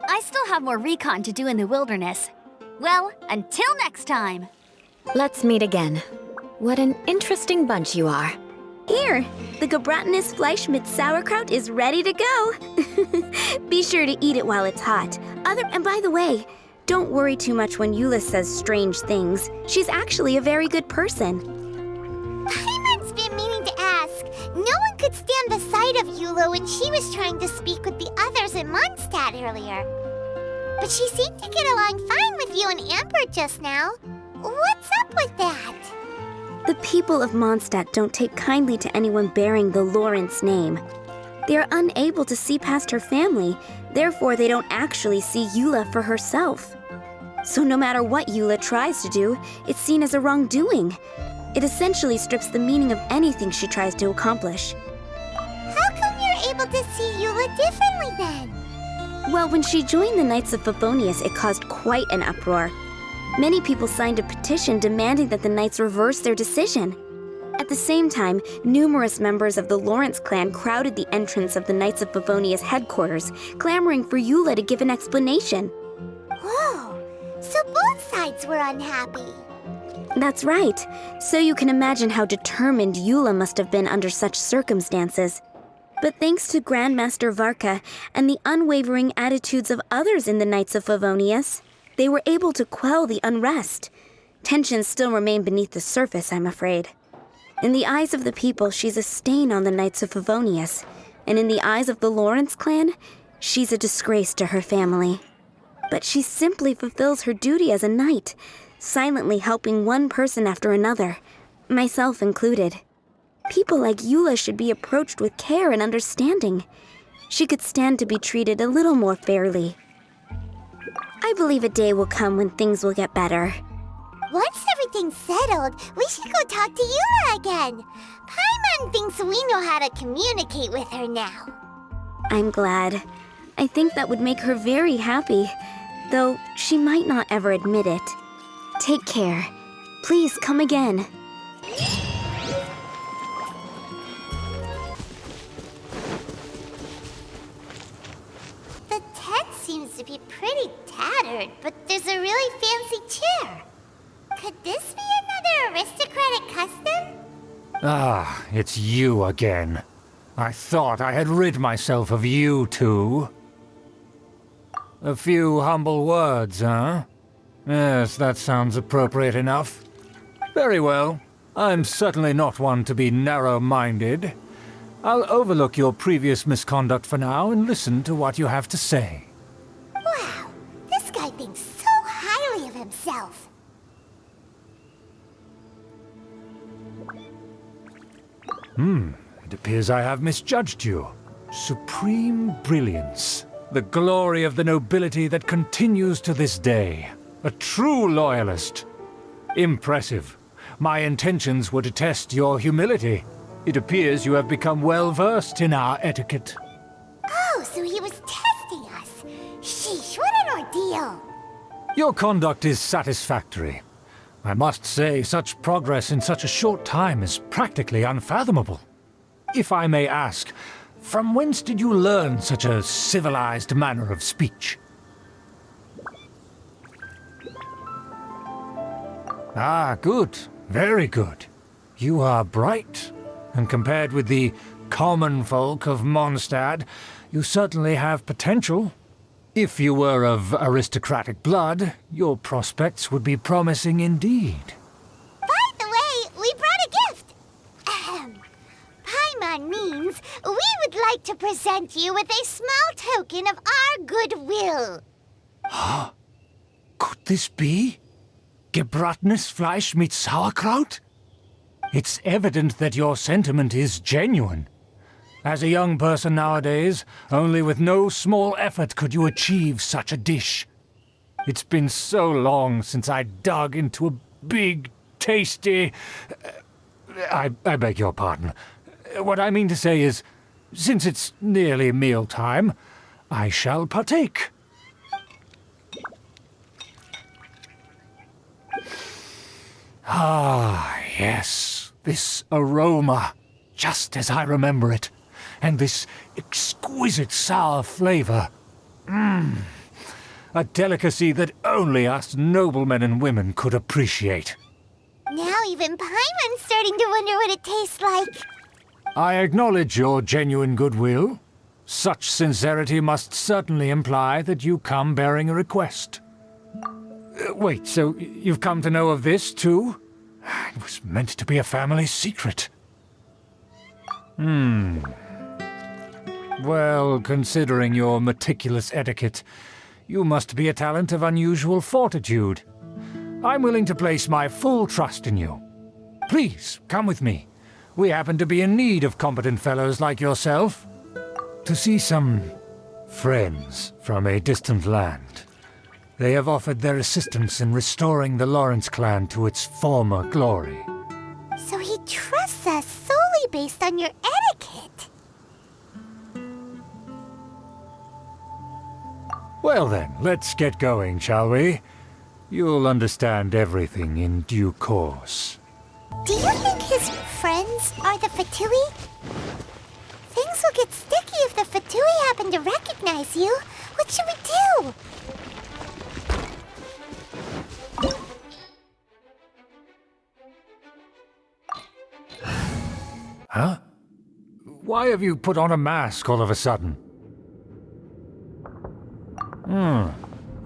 I still have more recon to do in the wilderness. Well, until next time. Let's meet again. What an interesting bunch you are. Here, the Gebratenes Fleisch mit sauerkraut is ready to go. Be sure to eat it while it's hot. And by the way, don't worry too much when Eula says strange things. She's actually a very good person. Paimon's been meaning to ask. No one could stand the sight of Eula when she was trying to speak with the others in Mondstadt earlier. But she seemed to get along fine with you and Amber just now. What's up with that? The people of Mondstadt don't take kindly to anyone bearing the Lawrence name. They are unable to see past her family, therefore they don't actually see Eula for herself. So no matter what Eula tries to do, it's seen as a wrongdoing. It essentially strips the meaning of anything she tries to accomplish. How come you're able to see Eula differently then? Well, when she joined the Knights of Favonius, it caused quite an uproar. Many people signed a petition demanding that the Knights reverse their decision. At the same time, numerous members of the Lawrence clan crowded the entrance of the Knights of Favonius headquarters, clamoring for Eula to give an explanation. Whoa, so both sides were unhappy. That's right. So you can imagine how determined Eula must have been under such circumstances. But thanks to Grandmaster Varka and the unwavering attitudes of others in the Knights of Favonius, they were able to quell the unrest. Tensions still remain beneath the surface, I'm afraid. In the eyes of the people, she's a stain on the Knights of Favonius, and in the eyes of the Lawrence clan, she's a disgrace to her family. But she simply fulfills her duty as a knight, silently helping one person after another, myself included. People like Eula should be approached with care and understanding. She could stand to be treated a little more fairly. I believe a day will come when things will get better. Once everything's settled, we should go talk to Eula again. Paimon thinks we know how to communicate with her now. I'm glad. I think that would make her very happy, though she might not ever admit it. Take care. Please come again. The tent seems to be pretty tattered, but there's a really fancy chair. Could this be another aristocratic custom? Ah, it's you again. I thought I had rid myself of you two. A few humble words, huh? Yes, that sounds appropriate enough. Very well. I'm certainly not one to be narrow-minded. I'll overlook your previous misconduct for now and listen to what you have to say. Wow, this guy thinks so highly of himself. It appears I have misjudged you. Supreme brilliance. The glory of the nobility that continues to this day. A true loyalist. Impressive. My intentions were to test your humility. It appears you have become well versed in our etiquette. Oh, so he was testing us. Sheesh, what an ordeal. Your conduct is satisfactory. I must say, such progress in such a short time is practically unfathomable. If I may ask, from whence did you learn such a civilized manner of speech? Ah, good. Very good. You are bright, and compared with the common folk of Mondstadt, you certainly have potential. If you were of aristocratic blood, your prospects would be promising indeed. By the way, we brought a gift. Paimon means we would like to present you with a small token of our goodwill. Huh? Could this be? Gebratenes Fleisch mit Sauerkraut? It's evident that your sentiment is genuine. As a young person nowadays, only with no small effort could you achieve such a dish. It's been so long since I dug into a big, tasty... I beg your pardon. What I mean to say is, since it's nearly mealtime, I shall partake. Ah, yes, this aroma, just as I remember it. And this exquisite sour flavor. A delicacy that only us noblemen and women could appreciate. Now even Paimon's starting to wonder what it tastes like. I acknowledge your genuine goodwill. Such sincerity must certainly imply that you come bearing a request. Wait, so you've come to know of this, too? It was meant to be a family secret. Well, considering your meticulous etiquette, you must be a talent of unusual fortitude. I'm willing to place my full trust in you. Please, come with me. We happen to be in need of competent fellows like yourself. To see some friends from a distant land. They have offered their assistance in restoring the Lawrence clan to its former glory. So he trusts us solely based on your etiquette. Well then, let's get going, shall we? You'll understand everything in due course. Do you think his friends are the Fatui? Things will get sticky if the Fatui happen to recognize you. What should we do? Huh? Why have you put on a mask all of a sudden?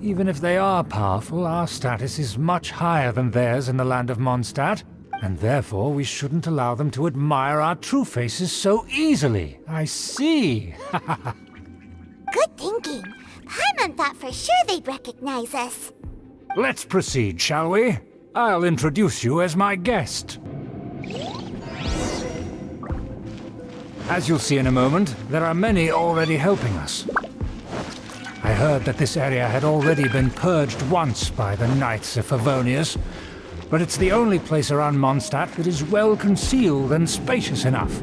Even if they are powerful, our status is much higher than theirs in the land of Mondstadt, and therefore we shouldn't allow them to admire our true faces so easily. I see. Good thinking. Paimon thought for sure they'd recognize us. Let's proceed, shall we? I'll introduce you as my guest. As you'll see in a moment, there are many already helping us. I heard that this area had already been purged once by the Knights of Favonius, but it's the only place around Mondstadt that is well concealed and spacious enough.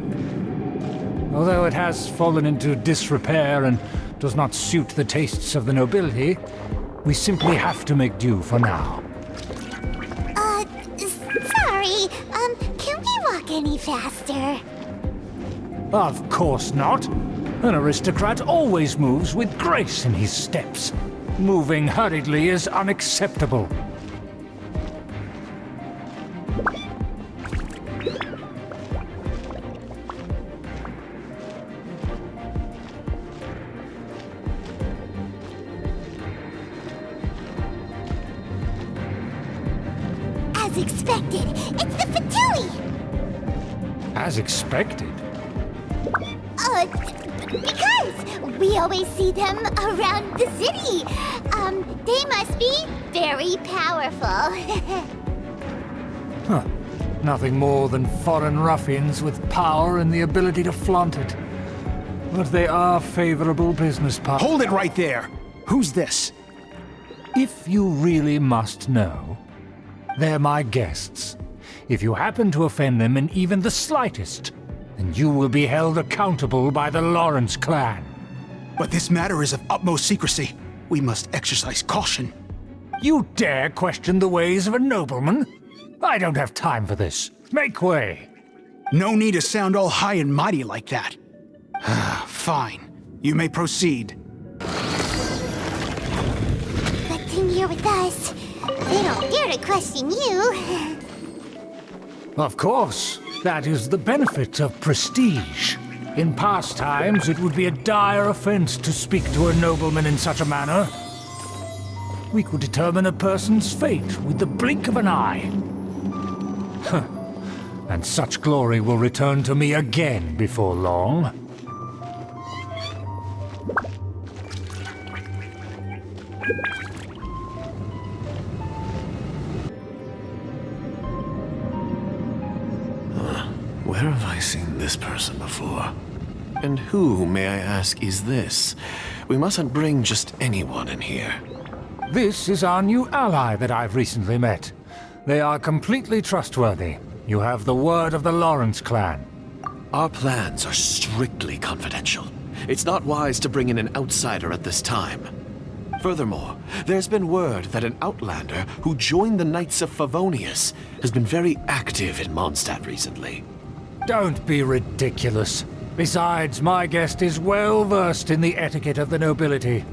Although it has fallen into disrepair and does not suit the tastes of the nobility, we simply have to make do for now. Sorry, can we walk any faster? Of course not. An aristocrat always moves with grace in his steps. Moving hurriedly is unacceptable. As expected, it's the Fatui! As expected? Because we always see them around the city. They must be very powerful. Huh. Nothing more than foreign ruffians with power and the ability to flaunt it. but they are favorable business partners. Hold it right there! Who's this? If you really must know, they're my guests. If you happen to offend them in even the slightest, then you will be held accountable by the Lawrence clan. But this matter is of utmost secrecy. We must exercise caution. You dare question the ways of a nobleman? I don't have time for this. Make way. No need to sound all high and mighty like that. Fine. You may proceed. Good thing you're with us. They don't dare to question you. Of course. That is the benefit of prestige. In past times, it would be a dire offense to speak to a nobleman in such a manner. We could determine a person's fate with the blink of an eye. And such glory will return to me again before long. Where have I seen this person before? And who, may I ask, is this? We mustn't bring just anyone in here. This is our new ally that I've recently met. They are completely trustworthy. You have the word of the Lawrence clan. Our plans are strictly confidential. It's not wise to bring in an outsider at this time. Furthermore, there's been word that an outlander who joined the Knights of Favonius has been very active in Mondstadt recently. Don't be ridiculous. Besides, my guest is well versed in the etiquette of the nobility.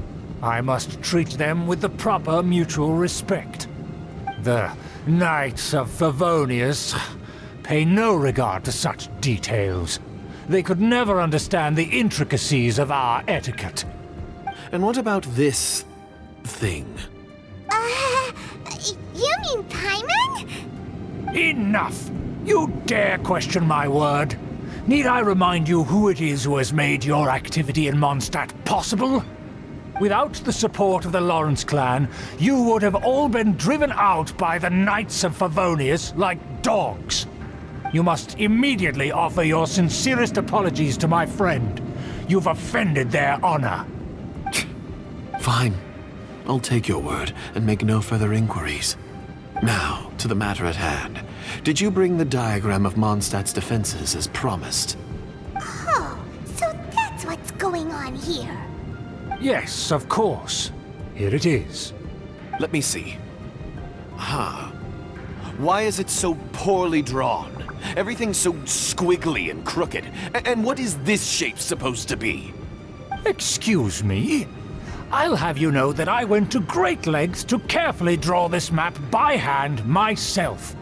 I must treat them with the proper mutual respect. The Knights of Favonius pay no regard to such details. They could never understand the intricacies of our etiquette. And what about this thing? You mean Paimon? Enough! You dare question my word? Need I remind you who it is who has made your activity in Mondstadt possible? Without the support of the Lawrence clan, you would have all been driven out by the Knights of Favonius like dogs. You must immediately offer your sincerest apologies to my friend. You've offended their honor. Fine. I'll take your word and make no further inquiries. Now, to the matter at hand. Did you bring the diagram of Mondstadt's defenses as promised? Oh, so that's what's going on here. Yes, of course. Here it is. Let me see. Why is it so poorly drawn? Everything's so squiggly and crooked. And what is this shape supposed to be? Excuse me? I'll have you know that I went to great lengths to carefully draw this map by hand myself.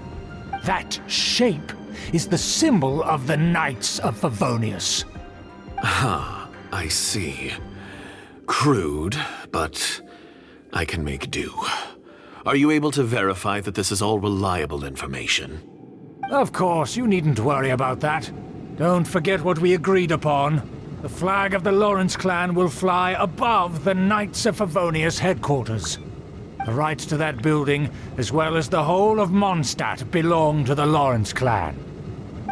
That shape is the symbol of the Knights of Favonius. I see. Crude, but I can make do. Are you able to verify that this is all reliable information? Of course, you needn't worry about that. Don't forget what we agreed upon. The flag of the Lawrence clan will fly above the Knights of Favonius headquarters. The rights to that building, as well as the whole of Mondstadt, belong to the Lawrence clan.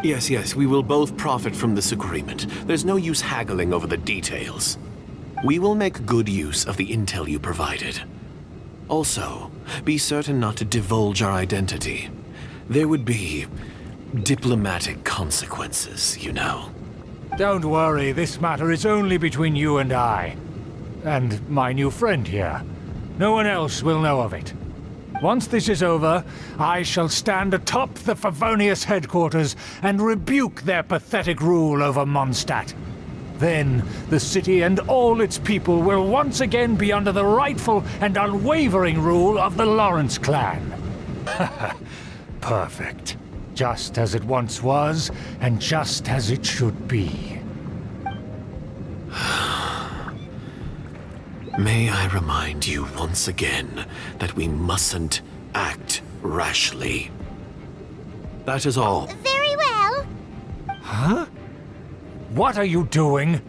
Yes, we will both profit from this agreement. There's no use haggling over the details. We will make good use of the intel you provided. Also, be certain not to divulge our identity. There would be diplomatic consequences, you know. Don't worry, this matter is only between you and I. And my new friend here. No one else will know of it. Once this is over, I shall stand atop the Favonius headquarters and rebuke their pathetic rule over Mondstadt. Then, the city and all its people will once again be under the rightful and unwavering rule of the Lawrence clan. Perfect. Just as it once was, and just as it should be. May I remind you once again that we mustn't act rashly. That is all. Very well. Huh? What are you doing?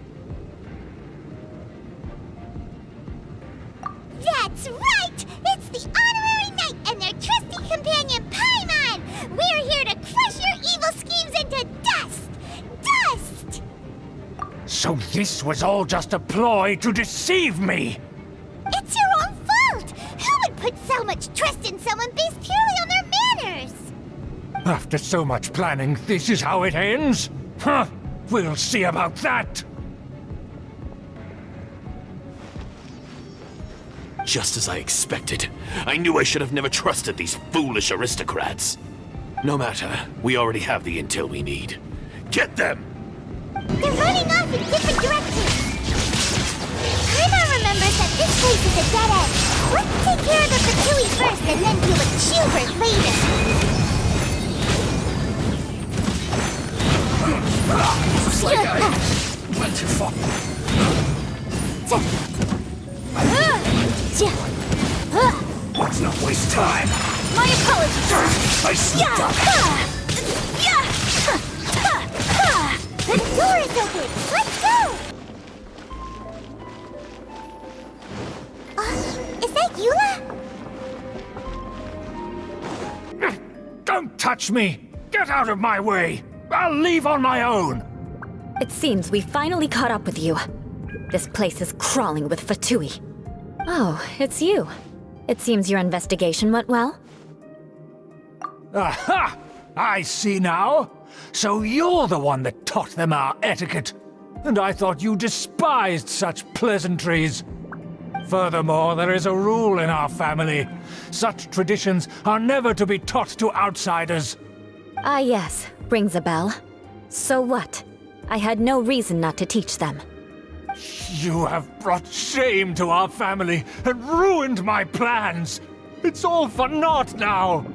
That's right! It's the honorary knight and their trusty companion, Paimon! We're here to crush your evil schemes into dust! Dust! So this was all just a ploy to deceive me! It's your own fault! Who would put so much trust in someone based purely on their manners? After so much planning, this is how it ends? Huh! We'll see about that! Just as I expected. I knew I should have never trusted these foolish aristocrats. No matter, we already have the intel we need. Get them! They're running off in different directions. Heimat remembers that this place is a dead end. Let's take care of the Fatui first and then deal with Schubert later. Looks like I went too far. Let's not waste time. My apologies. I slipped up. The door is open. Let's go. Is that Eula? Don't touch me! Get out of my way! I'll leave on my own! It seems we finally caught up with you. This place is crawling with Fatui. Oh, it's you. It seems your investigation went well. Aha! I see now! So you're the one that taught them our etiquette! And I thought you despised such pleasantries! Furthermore, there is a rule in our family. Such traditions are never to be taught to outsiders. Ah yes, rings a bell. So what? I had no reason not to teach them. You have brought shame to our family and ruined my plans! It's all for naught now!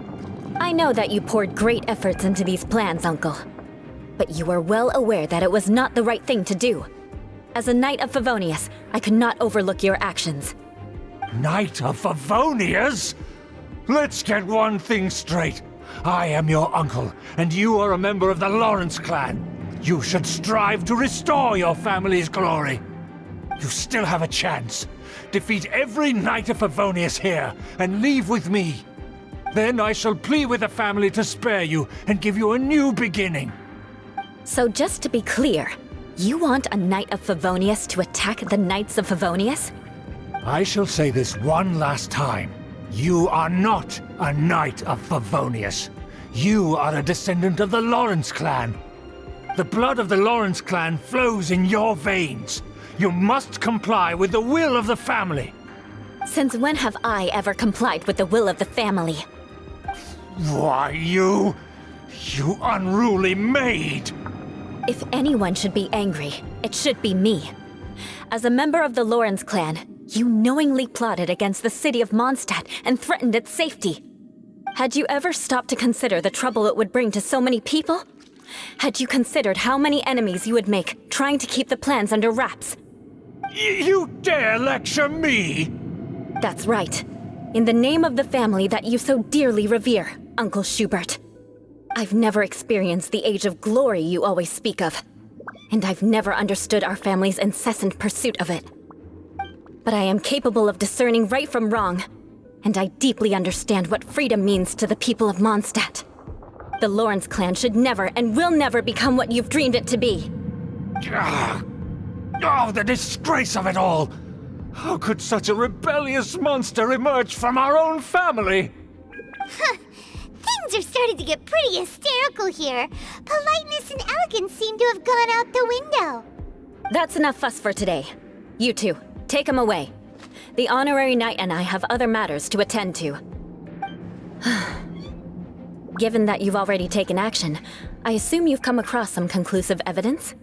I know that you poured great efforts into these plans, Uncle. But you were well aware that it was not the right thing to do. As a Knight of Favonius, I could not overlook your actions. Knight of Favonius? Let's get one thing straight. I am your uncle, and you are a member of the Lawrence clan. You should strive to restore your family's glory. You still have a chance. Defeat every Knight of Favonius here, and leave with me. Then I shall plead with the family to spare you and give you a new beginning. So just to be clear, you want a Knight of Favonius to attack the Knights of Favonius? I shall say this one last time. You are not a Knight of Favonius. You are a descendant of the Lawrence clan. The blood of the Lawrence clan flows in your veins. You must comply with the will of the family. Since when have I ever complied with the will of the family? Why, you unruly maid! If anyone should be angry, it should be me. As a member of the Lawrence clan, you knowingly plotted against the city of Mondstadt and threatened its safety. Had you ever stopped to consider the trouble it would bring to so many people? Had you considered how many enemies you would make trying to keep the plans under wraps? You dare lecture me? That's right. In the name of the family that you so dearly revere, Uncle Schubert. I've never experienced the age of glory you always speak of, and I've never understood our family's incessant pursuit of it. But I am capable of discerning right from wrong, and I deeply understand what freedom means to the people of Mondstadt. The Lawrence clan should never and will never become what you've dreamed it to be. Oh, the disgrace of it all! How could such a rebellious monster emerge from our own family? Things are starting to get pretty hysterical here. Politeness and elegance seem to have gone out the window. That's enough fuss for today. You two, take him away. The honorary knight and I have other matters to attend to. Given that you've already taken action, I assume you've come across some conclusive evidence?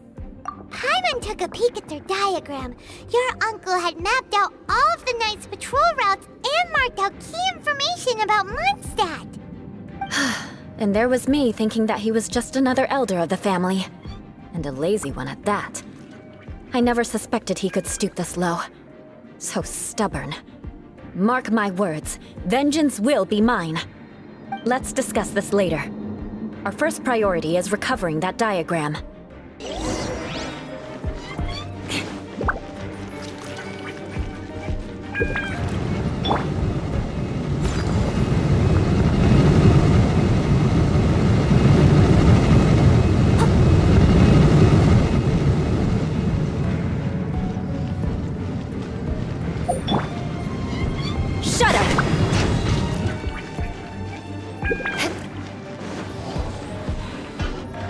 Paimon took a peek at their diagram. Your uncle had mapped out all of the Knight's patrol routes and marked out key information about Mondstadt. And there was me thinking that he was just another elder of the family. And a lazy one at that. I never suspected he could stoop this low. So stubborn. Mark my words, vengeance will be mine. Let's discuss this later. Our first priority is recovering that diagram.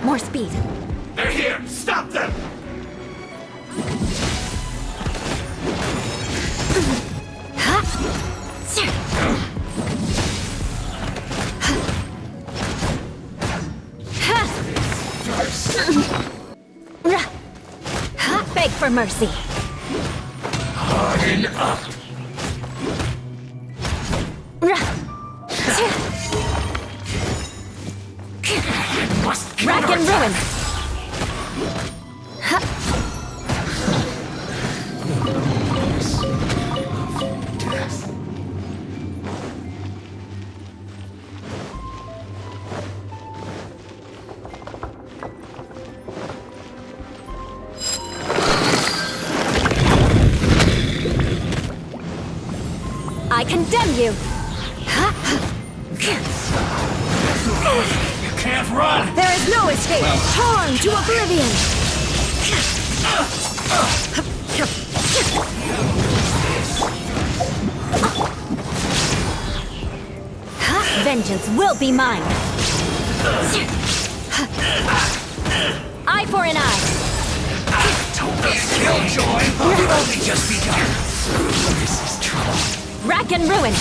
More speed. They're here! Stop them! Beg for mercy. Harden up! Rack and ruin. I condemn you! You can't run! There is no escape! Torn to oblivion! Vengeance will be mine! Eye for an eye! Don't be a killjoy! We've only just begun! This is trouble. Rack and ruin!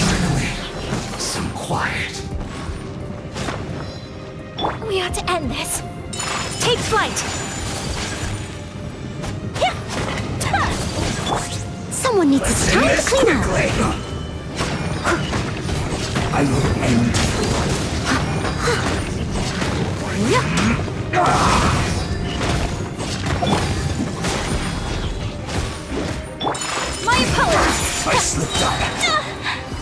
Some quiet. We ought to end this. Take flight! Someone needs to time to clean up! I will end. My apologies! I slipped up.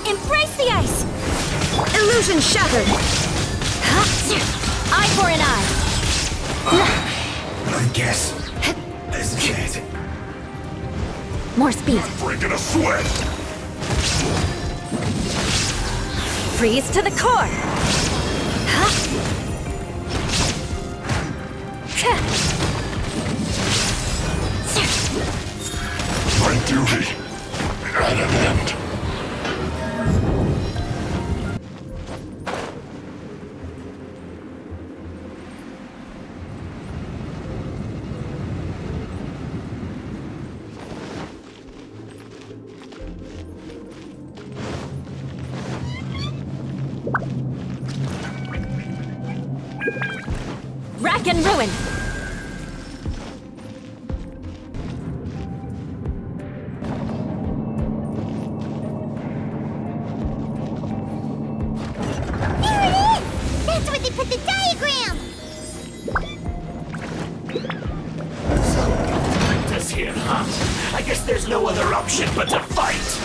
Embrace the ice! Illusion shattered! Eye for an eye! I guess this is it. More speed. Breaking a sweat! Freeze to the core! My duty at an end. Rack and ruin! There it is! That's where they put the diagram! This here, huh? I guess there's no other option but to fight!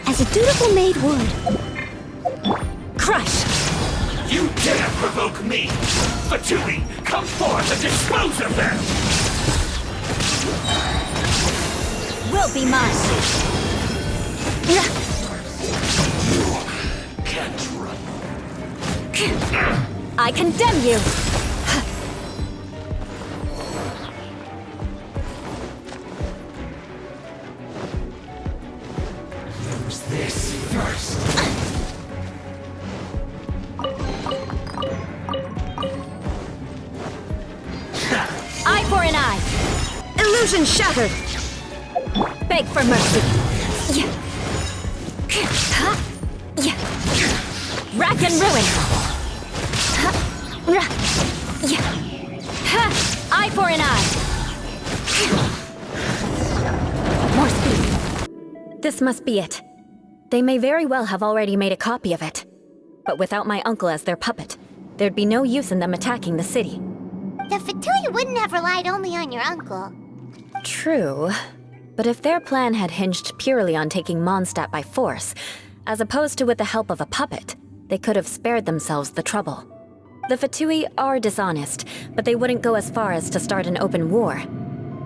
As a dutiful maid would. Crush! You dare provoke me! Fatui, come forth and dispose of them! Will be mine! Can't run. I condemn you! Use this first. Eye for an eye! Illusion shattered! Beg for mercy! Rack and ruin! Eye for an eye! More speed. This must be it. They may very well have already made a copy of it. But without my uncle as their puppet, there'd be no use in them attacking the city. The Fatui wouldn't have relied only on your uncle. True. But if their plan had hinged purely on taking Mondstadt by force, as opposed to with the help of a puppet, they could have spared themselves the trouble. The Fatui are dishonest, but they wouldn't go as far as to start an open war.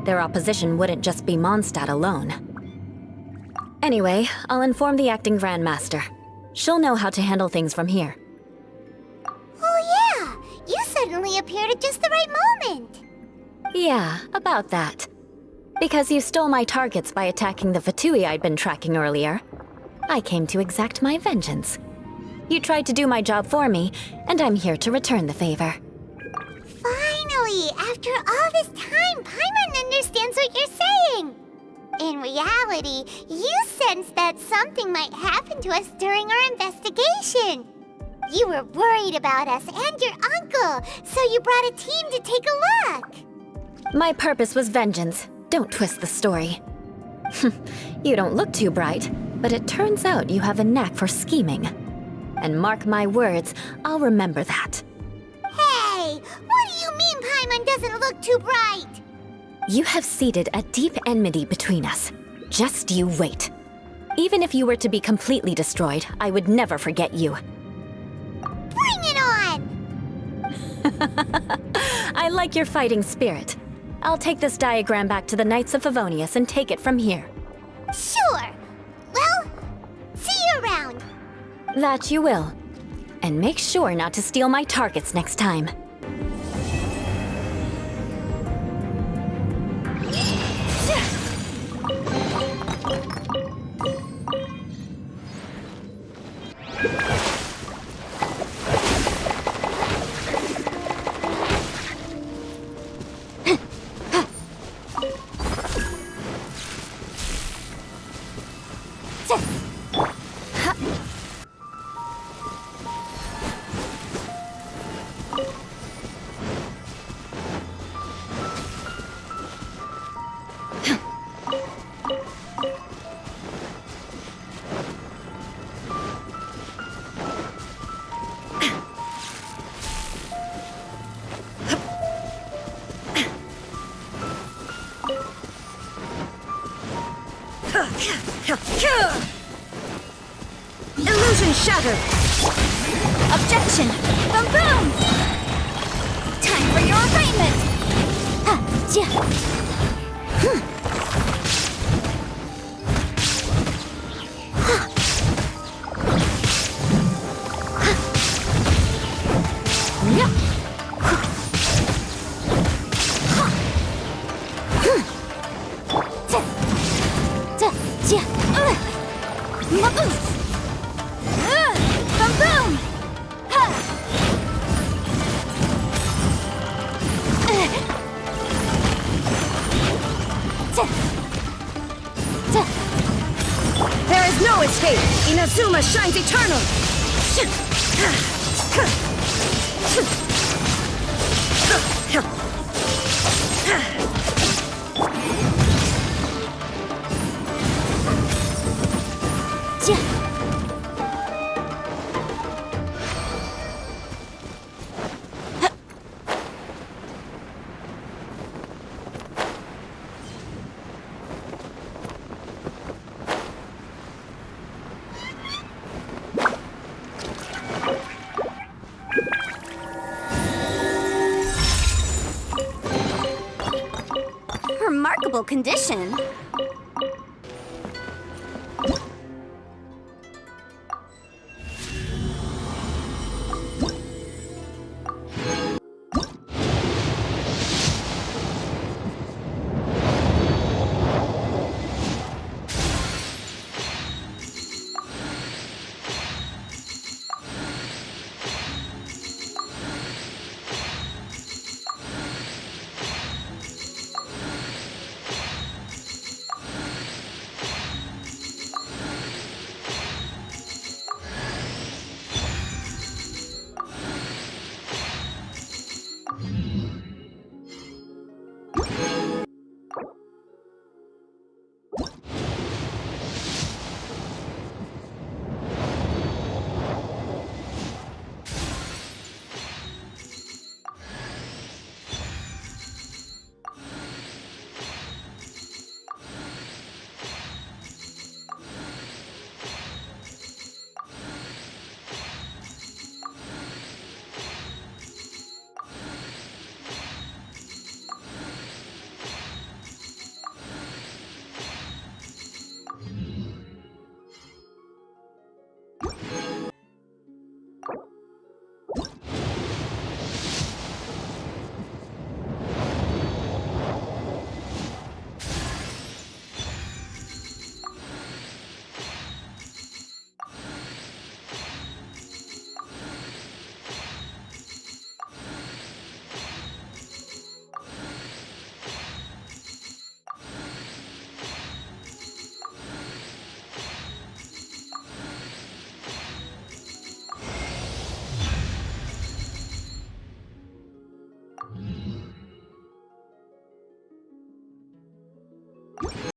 Their opposition wouldn't just be Mondstadt alone. Anyway, I'll inform the acting Grandmaster. She'll know how to handle things from here. Oh yeah! You suddenly appeared at just the right moment! Yeah, about that. Because you stole my targets by attacking the Fatui I'd been tracking earlier, I came to exact my vengeance. You tried to do my job for me, and I'm here to return the favor. Finally, after all this time, Paimon understands what you're saying. In reality, you sensed that something might happen to us during our investigation. You were worried about us and your uncle, so you brought a team to take a look. My purpose was vengeance. Don't twist the story. You don't look too bright, but it turns out you have a knack for scheming. And mark my words, I'll remember that. Hey, what do you mean Paimon doesn't look too bright? You have seeded a deep enmity between us. Just you wait. Even if you were to be completely destroyed, I would never forget you. Bring it on! I like your fighting spirit. I'll take this diagram back to the Knights of Favonius and take it from here. Sure. Well, see you around. That you will. And make sure not to steal my targets next time. Illusion shattered! Objection! Boom boom! Time for your arraignment! There is no escape! Inazuma shines eternal! Remarkable condition.